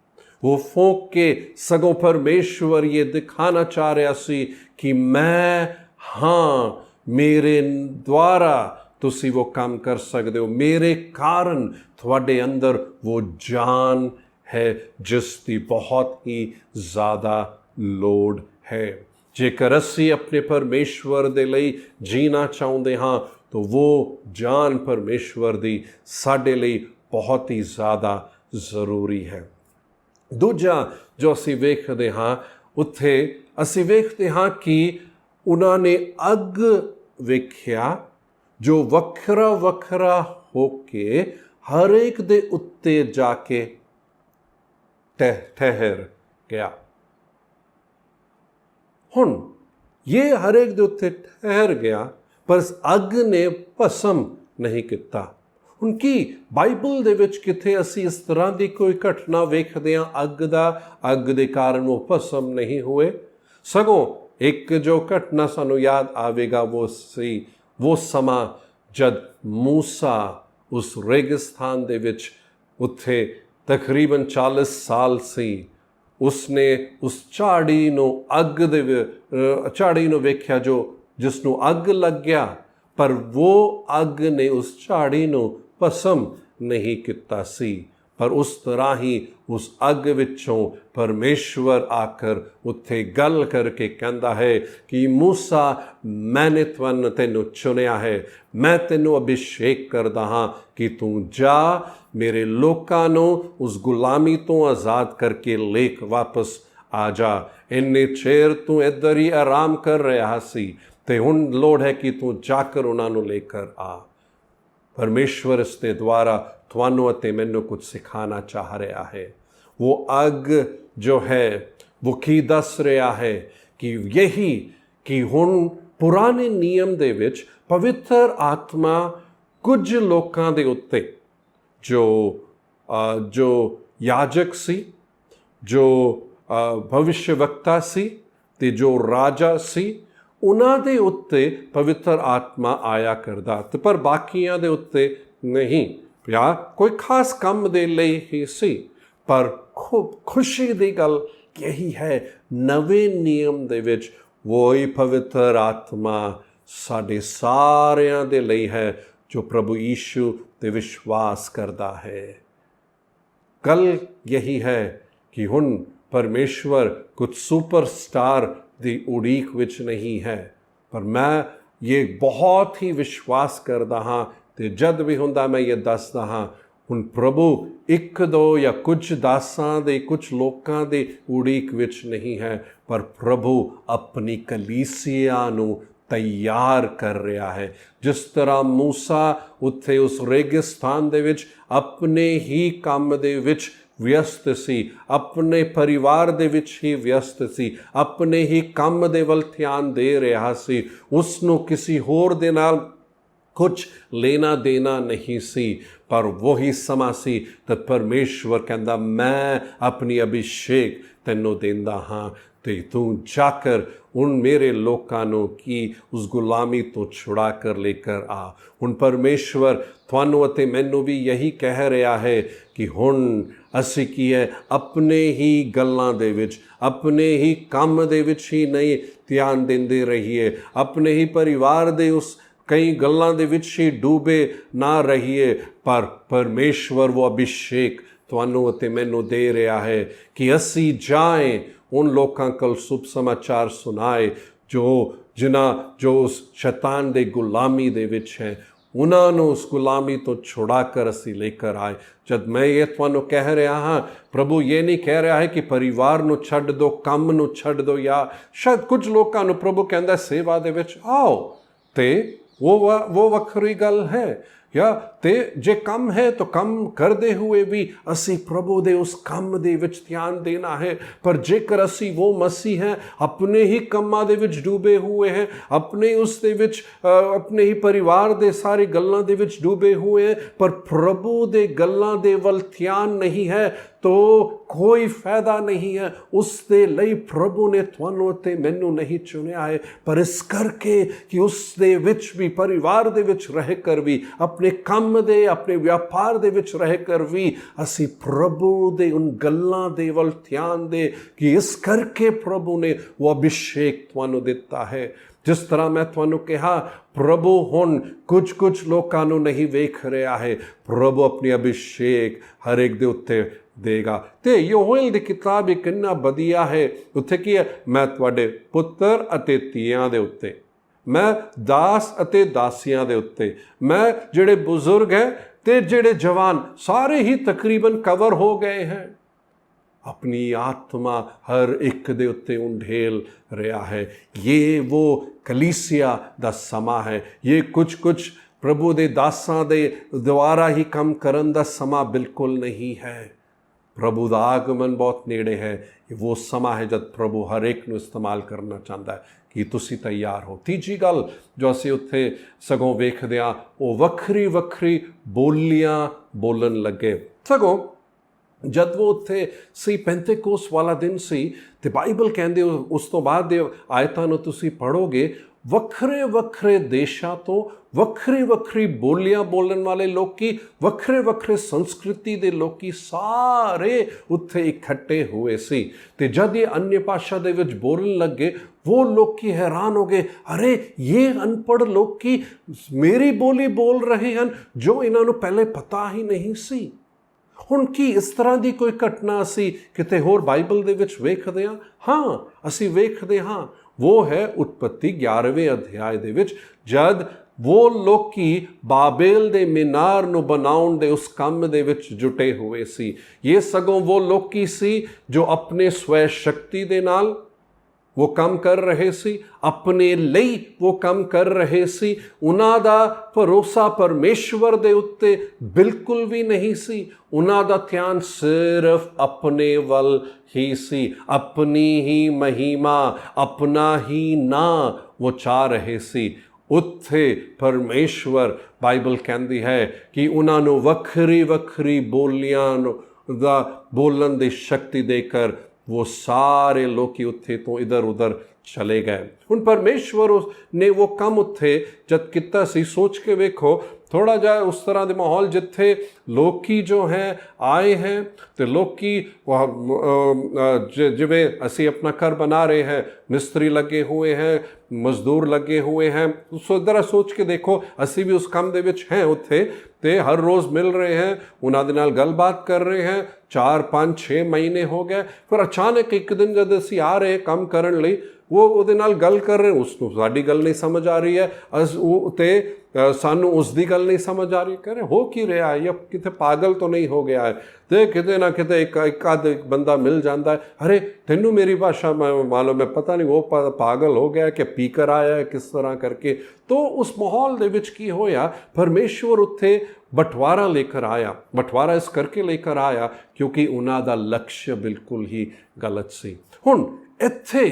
ਉਹ ਫੂਕ ਕੇ ਸਗੋਂ ਪਰਮੇਸ਼ਵਰ ਇਹ ਦਿਖਾਣਾ ਚਾਹ ਰਿਹਾ ਸੀ ਕਿ ਮੈਂ ਹਾਂ, ਮੇਰੇ ਦੁਆਰਾ ਤੁਸੀਂ ਉਹ ਕੰਮ ਕਰ ਸਕਦੇ ਹੋ, ਮੇਰੇ ਕਾਰਨ ਤੁਹਾਡੇ ਅੰਦਰ ਉਹ ਜਾਨ ਹੈ ਜਿਸ ਦੀ ਬਹੁਤ ਹੀ ਜ਼ਿਆਦਾ ਲੋੜ ਹੈ। ਜੇਕਰ ਅਸੀਂ ਆਪਣੇ ਪਰਮੇਸ਼ਵਰ ਦੇ ਲਈ ਜੀਣਾ ਚਾਹੁੰਦੇ ਹਾਂ तो वो जान परमेश्वर दी साडे लई बहुत ही ज़्यादा ज़रूरी है। दूजा जो असी वेखते हाँ उत्थे असी वेखते हाँ कि उन्होंने अग वेख्या जो वखरा वखरा होके हर एक दे उत्ते जाके ठहर गया। हुण ये हर एक दे उत्ते ठहर गया पर अग ने भस्म नहीं किता, ਹੁਣ ਕੀ ਬਾਈਬਲ ਦੇ ਵਿੱਚ ਕਿਤੇ ਅਸੀਂ ਇਸ ਤਰ੍ਹਾਂ ਦੀ ਕੋਈ ਘਟਨਾ ਵੇਖਦੇ ਹਾਂ ਅੱਗ ਦੇ ਕਾਰਨ ਉਹ ਭਸਮ ਨਹੀਂ ਹੋਏ? ਸਗੋਂ ਇੱਕ ਜੋ ਘਟਨਾ ਸਾਨੂੰ ਯਾਦ ਆਵੇਗਾ ਉਹ ਸਮਾਂ ਜਦ ਮੂਸਾ ਉਸ ਰੇਗਿਸਤਾਨ ਦੇ ਵਿੱਚ ਉੱਥੇ ਤਕਰੀਬਨ 40 ਸਾਲ ਸੀ, ਉਸਨੇ ਉਸ ਝਾੜੀ ਨੂੰ ਵੇਖਿਆ ਜਿਸ ਨੂੰ ਅੱਗ ਲੱਗ ਗਿਆ, ਪਰ ਉਹ ਅੱਗ ਨੇ ਉਸ ਝਾੜੀ ਨੂੰ ਭਸਮ ਨਹੀਂ ਕੀਤਾ ਸੀ। ਪਰ ਉਸ ਤਰ੍ਹਾਂ ਹੀ ਉਸ ਅੱਗ ਵਿੱਚੋਂ ਪਰਮੇਸ਼ਵਰ ਆਕਰ ਉੱਥੇ ਗੱਲ ਕਰਕੇ ਕਹਿੰਦਾ ਹੈ ਕਿ ਮੂਸਾ, ਮੈਨੇ ਤੈਨੂੰ ਚੁਣਿਆ ਹੈ, ਮੈਂ ਤੈਨੂੰ ਅਭਿਸ਼ੇਕ ਕਰਦਾ ਹਾਂ ਕਿ ਤੂੰ ਜਾ ਮੇਰੇ ਲੋਕਾਂ ਨੂੰ ਉਸ ਗੁਲਾਮੀ ਤੋਂ ਆਜ਼ਾਦ ਕਰਕੇ ਲੇਕ ਵਾਪਸ ਆ ਜਾ। ਇੰਨੇ ਚਿਰ ਤੂੰ ਇੱਧਰ ਹੀ ਆਰਾਮ ਕਰ ਰਿਹਾ ਸੀ ਤੇ ਹੁਣ ਲੋੜ ਹੈ ਕਿ ਤੂੰ ਜਾ ਕਰ ਉਹਨਾਂ ਨੂੰ ਲੈ ਕਰ ਆ। ਪਰਮੇਸ਼ਵਰ ਇਸ ਦੇ ਦੁਆਰਾ ਤੁਹਾਨੂੰ ਅਤੇ ਮੈਨੂੰ ਕੁਝ ਸਿਖਾਣਾ ਚਾਹ ਰਿਹਾ ਹੈ। ਉਹ ਅੱਗ ਜੋ ਹੈ ਉਹ ਕੀ ਦੱਸ ਰਿਹਾ ਹੈ ਕਿ ਹੁਣ ਪੁਰਾਣੇ ਨਿਯਮ ਦੇ ਵਿੱਚ ਪਵਿੱਤਰ ਆਤਮਾ ਕੁਝ ਲੋਕਾਂ ਦੇ ਉੱਤੇ ਜੋ ਯਾਜਕ ਸੀ, ਜੋ ਭਵਿਸ਼ਯਵਕਤਾ ਸੀ ਤੇ ਜੋ ਰਾਜਾ ਸੀ, ਉਹਨਾਂ ਦੇ ਉੱਤੇ ਪਵਿੱਤਰ ਆਤਮਾ ਆਇਆ ਕਰਦਾ ਤੇ ਪਰ ਬਾਕੀਆਂ ਦੇ ਉੱਤੇ ਨਹੀਂ। ਜਾਂ ਕੋਈ ਖਾਸ ਕੰਮ ਦੇ ਲਈ ਹੀ ਸੀ। ਪਰ ਖੁਸ਼ੀ ਦੀ ਗੱਲ ਇਹੀ ਹੈ, ਨਵੇਂ ਨਿਯਮ ਦੇ ਵਿੱਚ ਵਹੀ ਪਵਿੱਤਰ ਆਤਮਾ ਸਾਡੇ ਸਾਰਿਆਂ ਦੇ ਲਈ ਹੈ ਜੋ ਪ੍ਰਭੂ ਯੀਸ਼ੂ ਤੇ ਵਿਸ਼ਵਾਸ ਕਰਦਾ ਹੈ। ਗੱਲ ਇਹੀ ਹੈ ਕਿ ਹੁਣ ਪਰਮੇਸ਼ਵਰ ਕੁਝ ਸੁਪਰਸਟਾਰ ਦੀ ਉਡੀਕ ਵਿੱਚ ਨਹੀਂ ਹੈ, ਪਰ ਮੈਂ ਇਹ ਬਹੁਤ ਹੀ ਵਿਸ਼ਵਾਸ ਕਰਦਾ ਹਾਂ ਤੇ ਜਦ ਵੀ ਹੁੰਦਾ ਮੈਂ ਇਹ ਦੱਸਦਾ ਹਾਂ, ਹੁਣ ਪ੍ਰਭੂ ਇੱਕ ਦੋ ਜਾਂ ਕੁਝ ਦਾਸਾਂ ਦੇ ਕੁਝ ਲੋਕਾਂ ਦੇ ਉਡੀਕ ਵਿੱਚ ਨਹੀਂ ਹੈ, ਪਰ ਪ੍ਰਭੂ ਆਪਣੀ ਕਲੀਸਿਆ ਨੂੰ ਤਿਆਰ ਕਰ ਰਿਹਾ ਹੈ। ਜਿਸ ਤਰ੍ਹਾਂ ਮੂਸਾ ਉੱਥੇ ਉਸ ਰੇਗਿਸਤਾਨ ਦੇ ਵਿੱਚ ਆਪਣੇ ਹੀ ਕੰਮ ਦੇ ਵਿੱਚ ਵਿਅਸਤ ਸੀ, ਆਪਣੇ ਪਰਿਵਾਰ ਦੇ ਵਿੱਚ ਹੀ ਵਿਅਸਤ ਸੀ, ਆਪਣੇ ਹੀ ਕੰਮ ਦੇ ਵੱਲ ਧਿਆਨ ਦੇ ਰਿਹਾ ਸੀ, ਉਸ ਨੂੰ ਕਿਸੇ ਹੋਰ ਦੇ ਨਾਲ ਕੁਝ ਲੈਣਾ ਦੇਣਾ ਨਹੀਂ ਸੀ। ਪਰ ਵਹੀ ਸਮਾਂ ਸੀ ਤਦ ਪਰਮੇਸ਼ਵਰ ਕਹਿੰਦਾ, ਮੈਂ ਆਪਣੀ ਅਭਿਸ਼ੇਕ ਤੈਨੂੰ ਦਿੰਦਾ ਹਾਂ ਤੇ ਤੂੰ ਜਾਕਰ ਹੁਣ ਮੇਰੇ ਲੋਕਾਂ ਨੂੰ ਕੀ ਉਸ ਗੁਲਾਮੀ ਤੋਂ ਛੁੜਾ ਕਰ ਲੈ ਕਰ ਆ। ਹੁਣ ਪਰਮੇਸ਼ਵਰ ਤੁਹਾਨੂੰ ਅਤੇ ਮੈਨੂੰ ਵੀ ਇਹੀ ਕਹਿ ਰਿਹਾ ਹੈ ਕਿ ਹੁਣ ਅਸੀਂ ਕੀ ਹੈ, ਆਪਣੇ ਹੀ ਗੱਲਾਂ ਦੇ ਵਿੱਚ, ਆਪਣੇ ਹੀ ਕੰਮ ਦੇ ਵਿੱਚ ਹੀ ਨਹੀਂ ਧਿਆਨ ਦਿੰਦੇ ਰਹੀਏ, ਆਪਣੇ ਹੀ ਪਰਿਵਾਰ ਦੇ ਉਸ ਕਈ ਗੱਲਾਂ ਦੇ ਵਿੱਚ ਹੀ ਡੂਬੇ ਨਾ ਰਹੀਏ, ਪਰ ਪਰਮੇਸ਼ਵਰ ਉਹ ਅਭਿਸ਼ੇਕ ਤੁਹਾਨੂੰ ਅਤੇ ਮੈਨੂੰ ਦੇ ਰਿਹਾ ਹੈ ਕਿ ਅਸੀਂ ਜਾਏ ਉਨ ਲੋਕਾਂ ਕੋਲ ਸ਼ੁਭ ਸਮਾਚਾਰ ਸੁਣਾਏ ਜੋ ਉਸ ਸ਼ੈਤਾਨ ਦੇ ਗੁਲਾਮੀ ਦੇ ਵਿੱਚ ਹੈ, ਉਹਨਾਂ ਨੂੰ ਉਸ ਗੁਲਾਮੀ ਤੋਂ ਛੁਡਾ ਕਰ ਅਸੀਂ ਲੈ ਕਰ ਆਏ। ਜਦ ਮੈਂ ਇਹ ਤੁਹਾਨੂੰ ਕਹਿ ਰਿਹਾ ਹਾਂ, ਪ੍ਰਭੂ ਇਹ ਨਹੀਂ ਕਹਿ ਰਿਹਾ ਹੈ ਕਿ ਪਰਿਵਾਰ ਨੂੰ ਛੱਡ ਦਿਓ, ਕੰਮ ਨੂੰ ਛੱਡ ਦਿਓ, ਜਾਂ ਸ਼ਾਇਦ ਕੁਝ ਲੋਕਾਂ ਨੂੰ ਪ੍ਰਭੂ ਕਹਿੰਦਾ ਸੇਵਾ ਦੇ ਵਿੱਚ ਆਓ, ਤੇ ਉਹ ਵੱਖਰੀ ਗੱਲ ਹੈ। ਜਾਂ ਤੇ ਜੇ ਕੰਮ ਹੈ ਤਾਂ ਕੰਮ ਕਰਦੇ ਹੋਏ ਵੀ ਅਸੀਂ ਪ੍ਰਭੂ ਦੇ ਉਸ ਕੰਮ ਦੇ ਵਿੱਚ ਧਿਆਨ ਦੇਣਾ ਹੈ। ਪਰ ਜੇਕਰ ਅਸੀਂ ਉਹ ਮਸੀਹ ਹੈ, ਆਪਣੇ ਹੀ ਕੰਮਾਂ ਦੇ ਵਿੱਚ ਡੂਬੇ ਹੋਏ ਹੈ, ਆਪਣੇ ਉਸ ਦੇ ਵਿੱਚ ਆਪਣੇ ਹੀ ਪਰਿਵਾਰ ਦੇ ਸਾਰੇ ਗੱਲਾਂ ਦੇ ਵਿੱਚ ਡੂਬੇ ਹੋਏ ਹੈ, ਪਰ ਪ੍ਰਭੂ ਦੇ ਗੱਲਾਂ ਦੇ ਵੱਲ ਧਿਆਨ ਨਹੀਂ ਹੈ, ਤਾਂ ਕੋਈ ਫਾਇਦਾ ਨਹੀਂ ਹੈ। ਉਸ ਦੇ ਲਈ ਪ੍ਰਭੂ ਨੇ ਤੁਹਾਨੂੰ ਅਤੇ ਮੈਨੂੰ ਨਹੀਂ ਚੁਣਿਆ ਹੈ, ਪਰ ਇਸ ਕਰਕੇ ਕਿ ਉਸ ਦੇ ਵਿੱਚ ਵੀ, ਪਰਿਵਾਰ ਦੇ ਵਿੱਚ ਰਹਿ ਕਰ ਵੀ, ਆਪਣੇ ਕੰਮ ਦੇ, ਆਪਣੇ ਵਪਾਰ ਦੇ ਵਿੱਚ ਰਹਿ ਕਰ ਵੀ ਅਸੀਂ ਪ੍ਰਭੂ ਦੇ ਉਨ ਗੱਲਾਂ ਦੇ ਵੱਲ ਧਿਆਨ ਦੇ, ਕਿ ਇਸ ਕਰਕੇ ਪ੍ਰਭੂ ਨੇ ਉਹ ਅਭਿਸ਼ੇਕ ਤੁਹਾਨੂੰ ਦਿੱਤਾ ਹੈ। ਜਿਸ ਤਰ੍ਹਾਂ ਮੈਂ ਤੁਹਾਨੂੰ ਕਿਹਾ, ਪ੍ਰਭੂ ਹੁਣ ਕੁਝ ਲੋਕਾਂ ਨੂੰ ਨਹੀਂ ਵੇਖ ਰਿਹਾ ਹੈ, ਪ੍ਰਭੂ ਆਪਣੀ ਅਭਿਸ਼ੇਕ ਹਰ ਇੱਕ ਦੇ ਉੱਤੇ ਦੇਗਾ। ਤੇ ਯੋਹੇਲ ਦੀ ਕਿਤਾਬ ਇੱਕ ਇੰਨਾ ਵਧੀਆ ਹੈ, ਉੱਥੇ ਕੀ ਹੈ, ਮੈਂ ਤੁਹਾਡੇ ਪੁੱਤਰ ਅਤੇ ਧੀਆਂ ਦੇ ਉੱਤੇ, ਮੈਂ ਦਾਸ ਅਤੇ ਦਾਸੀਆਂ ਦੇ ਉੱਤੇ, ਮੈਂ ਜਿਹੜੇ ਬਜ਼ੁਰਗ ਹੈ ਤੇ ਜਿਹੜੇ ਜਵਾਨ, ਸਾਰੇ ਹੀ ਤਕਰੀਬਨ ਕਵਰ ਹੋ ਗਏ ਹੈ। ਆਪਣੀ ਆਤਮਾ ਹਰ ਇੱਕ ਦੇ ਉੱਤੇ ਉਂਢੇਲ ਰਿਹਾ ਹੈ। ਇਹ ਉਹ ਕਲੀਸਿਆ ਦਾ ਸਮਾਂ ਹੈ। ਇਹ ਕੁਝ ਪ੍ਰਭੂ ਦੇ ਦਾਸਾਂ ਦੇ ਦੁਆਰਾ ਹੀ ਕੰਮ ਕਰਨ ਦਾ ਸਮਾਂ ਬਿਲਕੁਲ ਨਹੀਂ ਹੈ। ਪ੍ਰਭੂ ਦਾ ਆਗਮਨ ਬਹੁਤ ਨੇੜੇ ਹੈ। ਇਹ ਉਹ ਸਮਾਂ ਹੈ ਜਦ ਪ੍ਰਭੂ ਹਰ ਇੱਕ ਨੂੰ ਇਸਤੇਮਾਲ ਕਰਨਾ ਚਾਹੁੰਦਾ ਹੈ ਕਿ ਤੁਸੀਂ ਤਿਆਰ ਹੋ। ਤੀਜੀ ਗੱਲ ਜੋ ਅਸੀਂ ਉੱਥੇ ਸਗੋਂ ਵੇਖਦੇ ਹਾਂ, ਉਹ ਵੱਖਰੀ ਵੱਖਰੀ ਬੋਲੀਆਂ ਬੋਲਣ ਲੱਗੇ। ਸਗੋਂ ਜਦ ਉਹ ਉੱਥੇ ਸੀ, ਪੈਂਤੇਕੋਸ ਵਾਲਾ ਦਿਨ ਸੀ, ਤੇ ਬਾਈਬਲ ਕਹਿੰਦੇ ਉਸ ਤੋਂ ਬਾਅਦ ਦੇ ਆਇਤਾਂ ਨੂੰ ਤੁਸੀਂ ਪੜ੍ਹੋਗੇ, ਵੱਖਰੇ ਵੱਖਰੇ ਦੇਸ਼ਾਂ ਤੋਂ ਵੱਖਰੀ ਵੱਖਰੀ ਬੋਲੀਆਂ ਬੋਲਣ ਵਾਲੇ ਲੋਕੀ, ਵੱਖਰੇ ਵੱਖਰੇ ਸੰਸਕ੍ਰਿਤੀ ਦੇ ਲੋਕੀ ਸਾਰੇ ਉੱਥੇ ਇਕੱਠੇ ਹੋਏ ਸੀ। ਤੇ ਜਦ ਇਹ अन्य ਭਾਸ਼ਾ ਦੇ ਵਿੱਚ ਬੋਲਣ ਲੱਗੇ, वो ਲੋਕੀ ਹੈਰਾਨ ਹੋ ਗਏ, ਅਰੇ ਇਹ ਅਨਪੜ੍ਹ ਲੋਕੀ ਮੇਰੀ ਬੋਲੀ ਬੋਲ ਰਹੇ ਹਨ ਜੋ ਇਹਨਾਂ ਨੂੰ ਪਹਿਲੇ ਪਤਾ ਹੀ ਨਹੀਂ ਸੀ। ਹੁਣ ਕੀ ਇਸ ਤਰ੍ਹਾਂ ਦੀ ਕੋਈ ਘਟਨਾ ਅਸੀਂ ਕਿਤੇ ਹੋਰ ਬਾਈਬਲ ਦੇ ਵਿੱਚ ਵੇਖਦੇ ਹਾਂ? ਹਾਂ, ਅਸੀਂ ਵੇਖਦੇ ਹਾਂ। ਉਹ ਹੈ ਉਤਪੱਤੀ 11ਵੇਂ ਅਧਿਆਇ ਦੇ ਵਿੱਚ, ਜਦ ਉਹ ਲੋਕੀ ਬਾਬੇਲ ਦੇ ਮੀਨਾਰ ਨੂੰ ਬਣਾਉਣ ਦੇ ਉਸ ਕੰਮ ਦੇ ਵਿੱਚ ਜੁਟੇ ਹੋਏ ਸੀ। ਇਹ ਸਗੋਂ ਉਹ ਲੋਕੀ ਸੀ ਜੋ ਆਪਣੇ ਸਵੈ ਸ਼ਕਤੀ ਦੇ ਨਾਲ वो काम कर रहे सी, अपने ਲਈ वो काम कर रहे सी। ਉਹਨਾਂ ਦਾ ਭਰੋਸਾ ਪਰਮੇਸ਼ਵਰ ਦੇ ਉੱਤੇ ਬਿਲਕੁਲ ਵੀ ਨਹੀਂ ਸੀ। ਉਹਨਾਂ ਦਾ ਧਿਆਨ ਸਿਰਫ ਆਪਣੇ ਵੱਲ ਹੀ ਸੀ, ਆਪਣੀ ਹੀ ਮਹਿਮਾ, ਆਪਣਾ ਹੀ ਨਾਂ ਉਹ ਚਾਹ ਰਹੇ ਸੀ। ਉੱਥੇ ਪਰਮੇਸ਼ਵਰ, ਬਾਈਬਲ ਕਹਿੰਦੀ ਹੈ ਕਿ ਉਹਨਾਂ ਨੂੰ ਵੱਖਰੀ ਵੱਖਰੀ ਬੋਲੀਆਂ ਦਾ ਬੋਲਣ ਦੀ ਸ਼ਕਤੀ ਦੇ ਕਰ वो सारे लोग उत्थे तो इधर उधर चले गए। हुण परमेश्वर ने वो काम उत्थे जद किता सी, सोच के वेखो थोड़ा जा उस तरह के माहौल जिथे लोकी जो हैं आए हैं, तो लोकी जिवें असी अपना घर बना रहे हैं, मिस्त्री लगे हुए हैं, मजदूर लगे हुए हैं, सो जरा सोच के देखो असी भी उस काम दे विच हैं उत्थे, ते हर रोज़ मिल रहे हैं, उन्हां दे नाल गलबात कर रहे हैं। 4 5 6 महीने हो गए, फिर अचानक एक दिन जब असी आ रहे काम करन लई, वो ਉਹਦੇ ਨਾਲ ਗੱਲ ਕਰ ਰਹੇ, ਉਸਨੂੰ ਸਾਡੀ ਗੱਲ ਨਹੀਂ ਸਮਝ ਆ ਰਹੀ ਹੈ, ਤੇ ਸਾਨੂੰ ਉਸ ਦੀ ਗੱਲ ਨਹੀਂ ਸਮਝ ਆ ਰਹੀ। ਕਹ ਰਹੇ ਹੋ ਕੀ ਰਿਹਾ, ਇਹ ਕਿਤੇ ਪਾਗਲ ਤਾਂ ਨਹੀਂ ਹੋ ਗਿਆ ਹੈ? ਤੇ ਕਿਤੇ ਨਾ ਕਿਤੇ ਇੱਕ ਆਧ ਬੰਦਾ ਮਿਲ ਜਾਂਦਾ ਹੈ, ਅਰੇ ਤੈਨੂੰ ਮੇਰੀ ਭਾਸ਼ਾ ਮਾਲੂਮ ਹੈ, ਪਤਾ ਨਹੀਂ ਉਹ ਪਾਗਲ ਹੋ ਗਿਆ ਕਿ ਪੀਕਰ ਆਇਆ ਹੈ, ਕਿਸ ਤਰ੍ਹਾਂ ਕਰਕੇ। तो उस माहौल ਦੇ ਵਿੱਚ ਕੀ ਹੋਇਆ, ਪਰਮੇਸ਼ਵਰ ਉੱਥੇ बंटवारा लेकर आया। बंटवारा इस करके लेकर आया क्योंकि उन्हां दा लक्ष्य बिल्कुल ही गलत सी। हुण इत्थे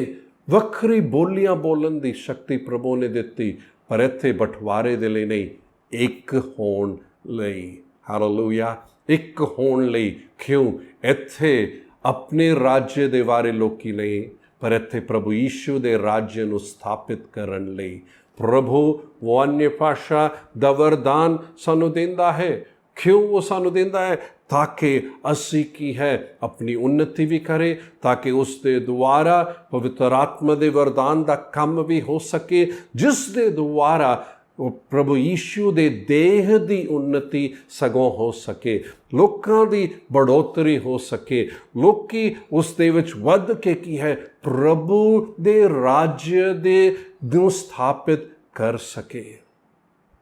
ਵੱਖਰੀ ਬੋਲੀਆਂ ਬੋਲਣ ਦੀ ਸ਼ਕਤੀ ਪ੍ਰਭੂ ਨੇ ਦਿੱਤੀ, ਪਰ ਇੱਥੇ ਬਟਵਾਰੇ ਦੇ ਲਈ ਨਹੀਂ, ਇੱਕ ਹੋਣ ਲਈ। ਹਾਲੇਲੂਇਆ, ਇੱਕ ਹੋਣ ਲਈ। ਕਿਉਂ? ਇੱਥੇ ਆਪਣੇ ਰਾਜ ਦੇ ਬਾਰੇ ਲੋਕੀ ਨਹੀਂ, ਪਰ ਇੱਥੇ ਪ੍ਰਭੂ ਯੀਸ਼ੂ ਦੇ ਰਾਜ ਨੂੰ ਸਥਾਪਿਤ ਕਰਨ ਲਈ ਪ੍ਰਭੂ ਉਹ अन्य ਭਾਸ਼ਾ ਦਾ ਵਰਦਾਨ ਸਾਨੂੰ ਦਿੰਦਾ ਹੈ। ਕਿਉਂ ਉਹ ਸਾਨੂੰ ਦਿੰਦਾ ਹੈ? ताकि असी की है अपनी उन्नति भी करे, ताकि उस दे द्वारा पवित्र आत्मा दे वरदान दा काम भी हो सके, जिस दे द्वारा प्रभु यीशु दे देह दी उन्नति सगों हो सके, लोकां दी बढ़ोतरी हो सके, लोकी उस दे विच वध के की है प्रभु दे राज्य दे नूं स्थापित कर सके।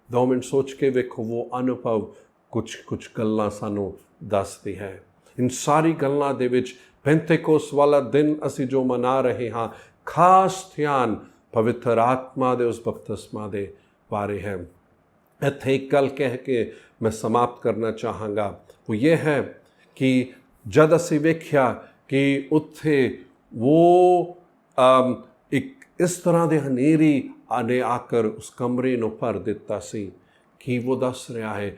2 मिनट सोच के वेखो, वो अनुभव कुछ गल्लां सानू ਦੱਸਦੀ ਹੈ। ਇਨ ਸਾਰੀ ਗੱਲਾਂ ਦੇ ਵਿੱਚ ਪੈਂਤੇਕੋਸ ਵਾਲਾ ਦਿਨ ਅਸੀਂ ਜੋ ਮਨਾ ਰਹੇ ਹਾਂ, ਖਾਸ ਧਿਆਨ ਪਵਿੱਤਰ ਆਤਮਾ ਦੇ ਉਸ ਬਪਤਿਸਮਾ ਦੇ ਬਾਰੇ ਹੈ। ਇੱਥੇ ਇੱਕ ਗੱਲ ਕਹਿ ਕੇ ਮੈਂ ਸਮਾਪਤ ਕਰਨਾ ਚਾਹਾਂਗਾ, ਉਹ ਇਹ ਹੈ ਕਿ ਜਦ ਅਸੀਂ ਵੇਖਿਆ ਕਿ ਉੱਥੇ ਉਹ ਇੱਕ ਇਸ ਤਰ੍ਹਾਂ ਦੇ ਹਨੇਰੀ ਨੇ ਆ ਕਰ ਉਸ ਕਮਰੇ ਨੂੰ ਭਰ ਦਿੱਤਾ ਸੀ ਕਿ ਉਹ ਦੱਸ ਰਿਹਾ ਹੈ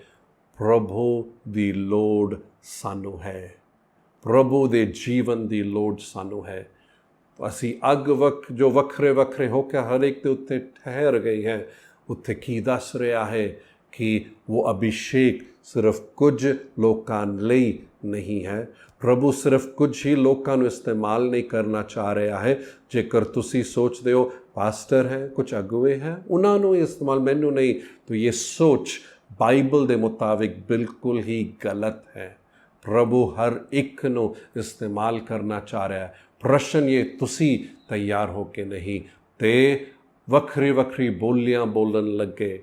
ਪ੍ਰਭੂ ਦੀ ਲੋੜ ਸਾਨੂੰ ਹੈ, ਪ੍ਰਭੂ ਦੇ ਜੀਵਨ ਦੀ ਲੋੜ ਸਾਨੂੰ ਹੈ। ਅਸੀਂ ਜੋ ਵੱਖਰੇ ਵੱਖਰੇ ਹੋ ਕੇ ਹਰ ਇੱਕ ਦੇ ਉੱਤੇ ਠਹਿਰ ਗਏ ਹੈ, ਉੱਥੇ ਕੀ ਦੱਸ ਰਿਹਾ ਹੈ ਕਿ ਉਹ ਅਭਿਸ਼ੇਕ ਸਿਰਫ ਕੁਝ ਲੋਕਾਂ ਲਈ ਨਹੀਂ ਹੈ। ਪ੍ਰਭੂ ਸਿਰਫ ਕੁਝ ਹੀ ਲੋਕਾਂ ਨੂੰ ਇਸਤੇਮਾਲ ਨਹੀਂ ਕਰਨਾ ਚਾਹ ਰਿਹਾ ਹੈ। ਜੇਕਰ ਤੁਸੀਂ ਸੋਚਦੇ ਹੋ ਪਾਸਟਰ ਹੈ, ਕੁਝ ਅਗੁਵੇ ਹੈ, ਉਹਨਾਂ ਨੂੰ ਇਸਤੇਮਾਲ, ਮੈਨੂੰ ਨਹੀਂ, ਤਾਂ ਇਹ ਸੋਚ ਬਾਈਬਲ ਦੇ ਮੁਤਾबिक ਬਿਲਕੁਲ ਹੀ ਗਲਤ ਹੈ। ਪ੍ਰਭੂ ਹਰ ਇੱਕ ਨੂੰ ਇਸਤੇਮਾਲ ਕਰਨਾ ਚਾਹ ਰਿਹਾ ਹੈ। ਪ੍ਰਸ਼ਨ ਇਹ, ਤੁਸੀਂ ਤਿਆਰ ਹੋ ਕੇ ਨਹੀਂ, ਤੇ ਵੱਖਰੀ ਵੱਖਰੀ ਬੋਲੀਆਂ ਬੋਲਣ ਲੱਗੇ,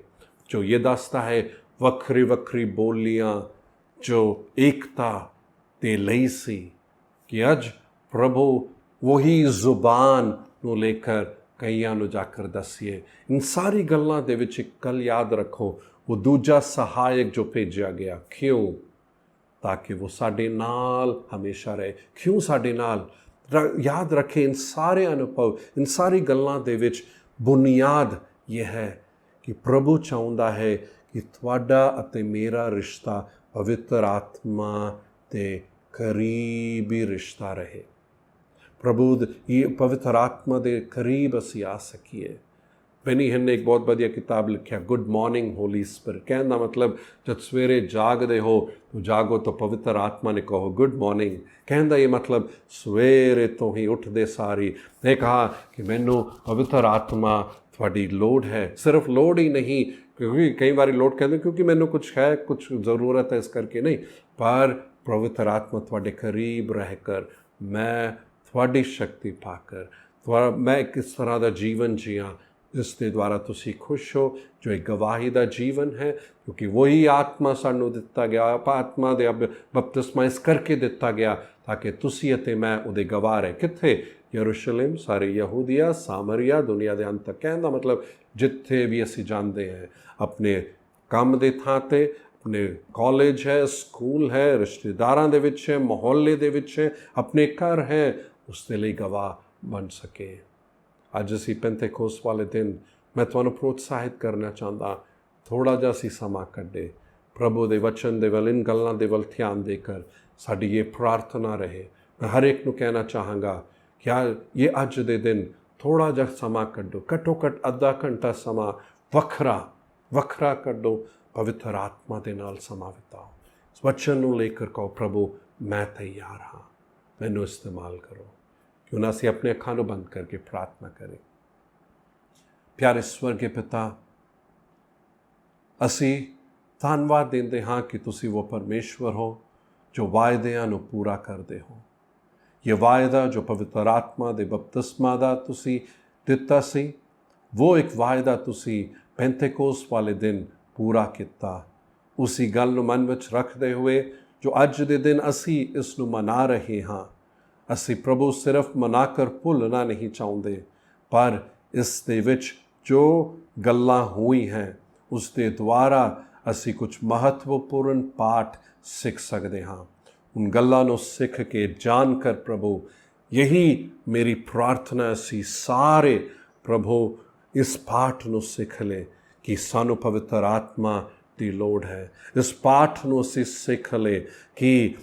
ਜੋ ਇਹ ਦੱਸਦਾ ਹੈ ਵੱਖਰੀ ਵੱਖਰੀ ਬੋਲੀਆਂ ਜੋ ਏਕਤਾ ਦੇ ਲਈ ਸੀ ਕਿ ਅੱਜ ਪ੍ਰਭੂ ਵਹੀ ਜ਼ੁਬਾਨ ਨੂੰ ਲੈ ਕਰ ਕਈਆਂ ਨੂੰ ਜਾ ਕਰ ਦੱਸੀਏ। ਇਨ ਸਾਰੀ ਗੱਲਾਂ ਦੇ ਵਿੱਚ ਇੱਕ ਗੱਲ ਯਾਦ ਰੱਖੋ, ਉਹ ਦੂਜਾ ਸਹਾਇਕ ਜੋ ਭੇਜਿਆ ਗਿਆ। ਕਿਉਂ? ਤਾਂ ਕਿ ਉਹ ਸਾਡੇ ਨਾਲ ਹਮੇਸ਼ਾ ਰਹੇ। ਕਿਉਂ ਸਾਡੇ ਨਾਲ? ਯਾਦ ਰੱਖੇ, ਇਨ ਸਾਰੇ ਅਨੁਭਵ, ਇਨ ਸਾਰੀ ਗੱਲਾਂ ਦੇ ਵਿੱਚ ਬੁਨਿਆਦ ਇਹ ਹੈ ਕਿ ਪ੍ਰਭੂ ਚਾਹੁੰਦਾ ਹੈ ਕਿ ਤੁਹਾਡਾ ਅਤੇ ਮੇਰਾ ਰਿਸ਼ਤਾ ਪਵਿੱਤਰ ਆਤਮਾ ਦੇ ਕਰੀਬੀ ਰਿਸ਼ਤਾ ਰਹੇ। ਪ੍ਰਭੂ ਇਹ ਪਵਿੱਤਰ ਆਤਮਾ ਦੇ ਕਰੀਬ ਅਸੀਂ ਆ ਸਕੀਏ। ਬੈਨੀ ਹਿੰਨ ਨੇ ਇੱਕ ਬਹੁਤ ਵਧੀਆ ਕਿਤਾਬ ਲਿਖਿਆ, ਗੁੱਡ ਮਾਰਨਿੰਗ ਹੋਲੀ ਸਪਿਰਿਟ। ਕਹਿਣ ਦਾ ਮਤਲਬ ਜਦ ਸਵੇਰੇ ਜਾਗਦੇ ਹੋ ਤਾਂ ਜਾਗੋ ਤਾਂ ਪਵਿੱਤਰ ਆਤਮਾ ਨੇ ਕਹੋ ਗੁੱਡ ਮਾਰਨਿੰਗ। ਕਹਿਣ ਦਾ ਇਹ ਮਤਲਬ ਸਵੇਰੇ ਤੋਂ ਹੀ ਉੱਠਦੇ ਸਾਰੀ ਇਹ ਕਹਾ ਕਿ ਮੈਨੂੰ ਪਵਿੱਤਰ ਆਤਮਾ ਤੁਹਾਡੀ ਲੋੜ ਹੈ। ਸਿਰਫ ਲੋੜ ਹੀ ਨਹੀਂ, ਕਿਉਂਕਿ ਕਈ ਵਾਰੀ ਲੋੜ ਕਹਿੰਦੇ ਕਿਉਂਕਿ ਮੈਨੂੰ ਕੁਛ ਹੈ, ਕੁਛ ਜ਼ਰੂਰਤ ਹੈ, ਇਸ ਕਰਕੇ ਨਹੀਂ, ਪਰ ਪਵਿੱਤਰ ਆਤਮਾ ਤੁਹਾਡੇ ਕਰੀਬ ਰਹਿ ਕਰ, ਮੈਂ ਤੁਹਾਡੀ ਸ਼ਕਤੀ ਪਾकर ਮੈਂ ਕਿਸ ਤਰ੍ਹਾਂ ਦਾ ਜੀਵਨ ਜੀਆਂ ਜਿਸ ਦੇ ਦੁਆਰਾ ਤੁਸੀਂ ਖੁਸ਼ ਹੋ, ਜੋ ਇੱਕ ਗਵਾਹੀ ਦਾ ਜੀਵਨ ਹੈ। ਕਿਉਂਕਿ ਵਹੀ ਆਤਮਾ ਸਾਨੂੰ ਦਿੱਤਾ ਗਿਆ, ਆਤਮਾ ਦੇ ਬਪਤਿਸਮਾ ਇਸ ਕਰਕੇ ਦਿੱਤਾ ਗਿਆ ਤਾਂ ਕਿ ਤੁਸੀਂ ਅਤੇ ਮੈਂ ਉਹਦੇ ਗਵਾਹ ਰਹੇ। ਕਿੱਥੇ? ਯਰੂਸ਼ਲਮ, ਸਾਰੇ ਯਹੂਦੀਆ, ਸਾਮਰੀਆ, ਦੁਨੀਆ ਦੇ ਅੰਤ ਤੱਕ। ਕਹਿਣ ਦਾ ਮਤਲਬ ਜਿੱਥੇ ਵੀ ਅਸੀਂ ਜਾਂਦੇ ਹਾਂ, ਆਪਣੇ ਕੰਮ ਦੇ ਥਾਂ 'ਤੇ, ਆਪਣੇ ਕਾਲਜ ਹੈ, ਸਕੂਲ ਹੈ, ਰਿਸ਼ਤੇਦਾਰਾਂ ਦੇ ਵਿੱਚ ਹੈ, ਮੁਹੱਲੇ ਦੇ ਵਿੱਚ ਹੈ, ਆਪਣੇ ਘਰ ਹੈ, ਉਸ ਦੇ ਲਈ ਗਵਾਹ ਬਣ ਸਕੇ। ਅੱਜ ਅਸੀਂ ਪੈਂਤੇਕੋਸਤ ਵਾਲੇ ਦਿਨ ਮੈਂ ਤੁਹਾਨੂੰ ਪ੍ਰੋਤਸਾਹਿਤ ਕਰਨਾ ਚਾਹੁੰਦਾ, ਥੋੜ੍ਹਾ ਜਿਹਾ ਅਸੀਂ ਸਮਾਂ ਕੱਢੇ ਪ੍ਰਭੂ ਦੇ ਵਚਨ ਦੇ ਵੱਲ, ਇਨ ਗੱਲਾਂ ਦੇ ਵੱਲ ਧਿਆਨ ਦੇ ਕਰ ਸਾਡੀ ਇਹ ਪ੍ਰਾਰਥਨਾ ਰਹੇ। ਮੈਂ ਹਰ ਇੱਕ ਨੂੰ ਕਹਿਣਾ ਚਾਹਾਂਗਾ ਕਿ ਇਹ ਅੱਜ ਦੇ ਦਿਨ ਥੋੜ੍ਹਾ ਜਿਹਾ ਸਮਾਂ ਕੱਢੋ, ਘੱਟੋ ਘੱਟ ਅੱਧਾ ਘੰਟਾ ਸਮਾਂ ਵੱਖਰਾ ਕੱਢੋ, ਪਵਿੱਤਰ ਆਤਮਾ ਦੇ ਨਾਲ ਸਮਾਂ ਬਿਤਾਓ। ਇਸ ਵਚਨ ਨੂੰ ਲੈ ਕੇ ਕਹੋ, ਪ੍ਰਭੂ ਮੈਂ ਤਿਆਰ ਹਾਂ, ਮੈਨੂੰ ਇਸਤੇਮਾਲ ਕਰੋ। क्यों ना ਅਸੀਂ अपने ਅੱਖਾਂ ਨੂੰ ਬੰਦ करके प्रार्थना करें। प्यारे स्वर्गीय पिता, ਅਸੀਂ ਧੰਨਵਾਦ ਦਿੰਦੇ ਹਾਂ ਕਿ ਤੁਸੀਂ ਉਹ ਪਰਮੇਸ਼ਵਰ ਹੋ ਜੋ ਵਾਅਦਿਆਂ ਨੂੰ ਪੂਰਾ ਕਰਦੇ ਹੋ। ਇਹ ਵਾਅਦਾ ਜੋ ਪਵਿੱਤਰ ਆਤਮਾ ਦੇ ਬਪਤਿਸਮਾ ਦਾ ਤੁਸੀਂ ਦਿੱਤਾ ਸੀ, ਉਹ ਇੱਕ ਵਾਅਦਾ ਤੁਸੀਂ ਪੈਂਤੇਕੋਸਤ ਵਾਲੇ ਦਿਨ ਪੂਰਾ ਕੀਤਾ। ਉਸੇ ਗੱਲ ਨੂੰ ਮਨ ਵਿੱਚ ਰੱਖਦੇ ਹੋਏ ਜੋ ਅੱਜ ਦੇ ਦਿਨ ਅਸੀਂ ਇਸ ਨੂੰ ਮਨਾ ਰਹੇ ਹਾਂ, ਅਸੀਂ ਪ੍ਰਭੂ ਸਿਰਫ ਮਨਾ ਕਰ ਭੁੱਲਣਾ ਨਹੀਂ ਚਾਹੁੰਦੇ, ਪਰ ਇਸ ਦੇ ਵਿੱਚ ਜੋ ਗੱਲਾਂ ਹੋਈ ਹੈ ਉਸ ਦੇ ਦੁਆਰਾ ਅਸੀਂ ਕੁਝ ਮਹੱਤਵਪੂਰਨ ਪਾਠ ਸਿੱਖ ਸਕਦੇ ਹਾਂ। ਉਨ ਗੱਲਾਂ ਨੂੰ ਸਿੱਖ ਕੇ ਜਾਣ ਕਰ ਪ੍ਰਭੂ, ਯਹੀ ਮੇਰੀ ਪ੍ਰਾਰਥਨਾ ਅਸੀਂ ਸਾਰੇ ਪ੍ਰਭੂ ਇਸ ਪਾਠ ਨੂੰ ਸਿੱਖ ਲੈ ਕਿ ਸਾਨੂੰ ਪਵਿੱਤਰ ਆਤਮਾ ਦੀ ਲੋੜ ਹੈ। ਇਸ ਪਾਠ ਨੂੰ ਅਸੀਂ ਸਿੱਖ ਲੈ ਕਿ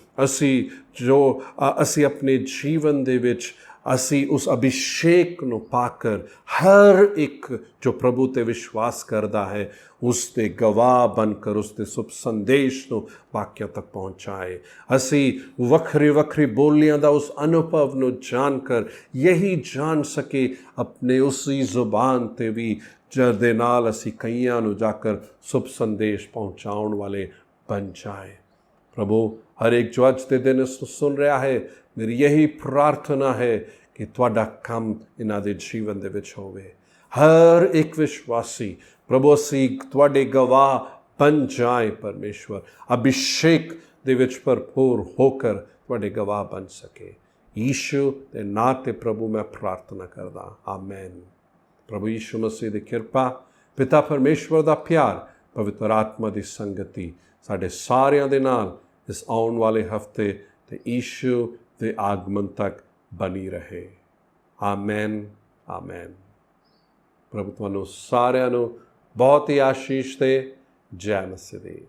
ਅਸੀਂ ਆਪਣੇ ਜੀਵਨ ਦੇ ਵਿੱਚ ਅਸੀਂ ਉਸ ਅਭਿਸ਼ੇਕ ਨੂੰ ਪਾ ਕਰ ਹਰ ਇੱਕ ਜੋ ਪ੍ਰਭੂ 'ਤੇ ਵਿਸ਼ਵਾਸ ਕਰਦਾ ਹੈ ਉਸ ਦੇ ਗਵਾਹ ਬਣ ਕਰ ਉਸ ਦੇ ਸ਼ੁਭ ਸੰਦੇਸ਼ ਨੂੰ ਵਾਕਿਆ ਤੱਕ ਪਹੁੰਚਾਏ। ਅਸੀਂ ਵੱਖਰੀ ਬੋਲੀਆਂ ਦਾ ਉਸ ਅਨੁਭਵ ਨੂੰ ਜਾਣ ਕਰ ਯਹੀ ਜਾਣ ਸਕੇ ਆਪਣੇ ਉਸੀ ਜ਼ੁਬਾਨ 'ਤੇ ਵੀ ਜਿਹਦੇ ਨਾਲ ਅਸੀਂ ਕਈਆਂ ਨੂੰ ਜਾ ਕਰ ਸ਼ੁਭ ਸੰਦੇਸ਼ ਪਹੁੰਚਾਉਣ ਵਾਲੇ ਬਣ ਜਾਏ। ਪ੍ਰਭੂ ਹਰ ਇੱਕ ਜੋ ਅੱਜ ਦੇ ਦਿਨ ਇਸ ਨੂੰ ਸੁਣ ਰਿਹਾ ਹੈ, ਮੇਰੀ ਯਹੀ ਪ੍ਰਾਰਥਨਾ ਹੈ ਕਿ ਤੁਹਾਡਾ ਕੰਮ ਇਹਨਾਂ ਦੇ ਜੀਵਨ ਦੇ ਵਿੱਚ ਹੋਵੇ। ਹਰ ਇੱਕ ਵਿਸ਼ਵਾਸੀ ਪ੍ਰਭੂ ਅਸੀਂ ਤੁਹਾਡੇ ਗਵਾਹ ਬਣ ਜਾਏ ਪਰਮੇਸ਼ਵਰ, ਅਭਿਸ਼ੇਕ ਦੇ ਵਿੱਚ ਭਰਪੂਰ ਹੋ ਕਰ ਤੁਹਾਡੇ ਗਵਾਹ ਬਣ ਸਕੇ। ਯੀਸ਼ੂ ਦੇ ਨਾਂ 'ਤੇ ਪ੍ਰਭੂ ਮੈਂ ਪ੍ਰਾਰਥਨਾ ਕਰਦਾ, ਆਮੈਨ। ਪ੍ਰਭੂ ਯੀਸ਼ੂ ਮਸੀਹ ਦੀ ਕਿਰਪਾ, ਪਿਤਾ ਪਰਮੇਸ਼ਵਰ ਦਾ ਪਿਆਰ, ਪਵਿੱਤਰ ਆਤਮਾ ਦੀ ਸੰਗਤੀ ਸਾਡੇ ਸਾਰਿਆਂ ਦੇ ਨਾਲ ਇਸ ਆਉਣ ਵਾਲੇ ਹਫ਼ਤੇ ਤੇ ਯੀਸ਼ੂ ਦੇ ਆਗਮਨ ਤੱਕ ਬਣੀ ਰਹੇ। ਆਮੈਨ, ਆਮੈਨ। ਪ੍ਰਭੂ ਤੁਹਾਨੂੰ ਸਾਰਿਆਂ ਨੂੰ ਬਹੁਤ ਹੀ ਆਸ਼ੀਸ਼ ਦੇ। ਜੈ ਮਸੀਹ ਦੀ।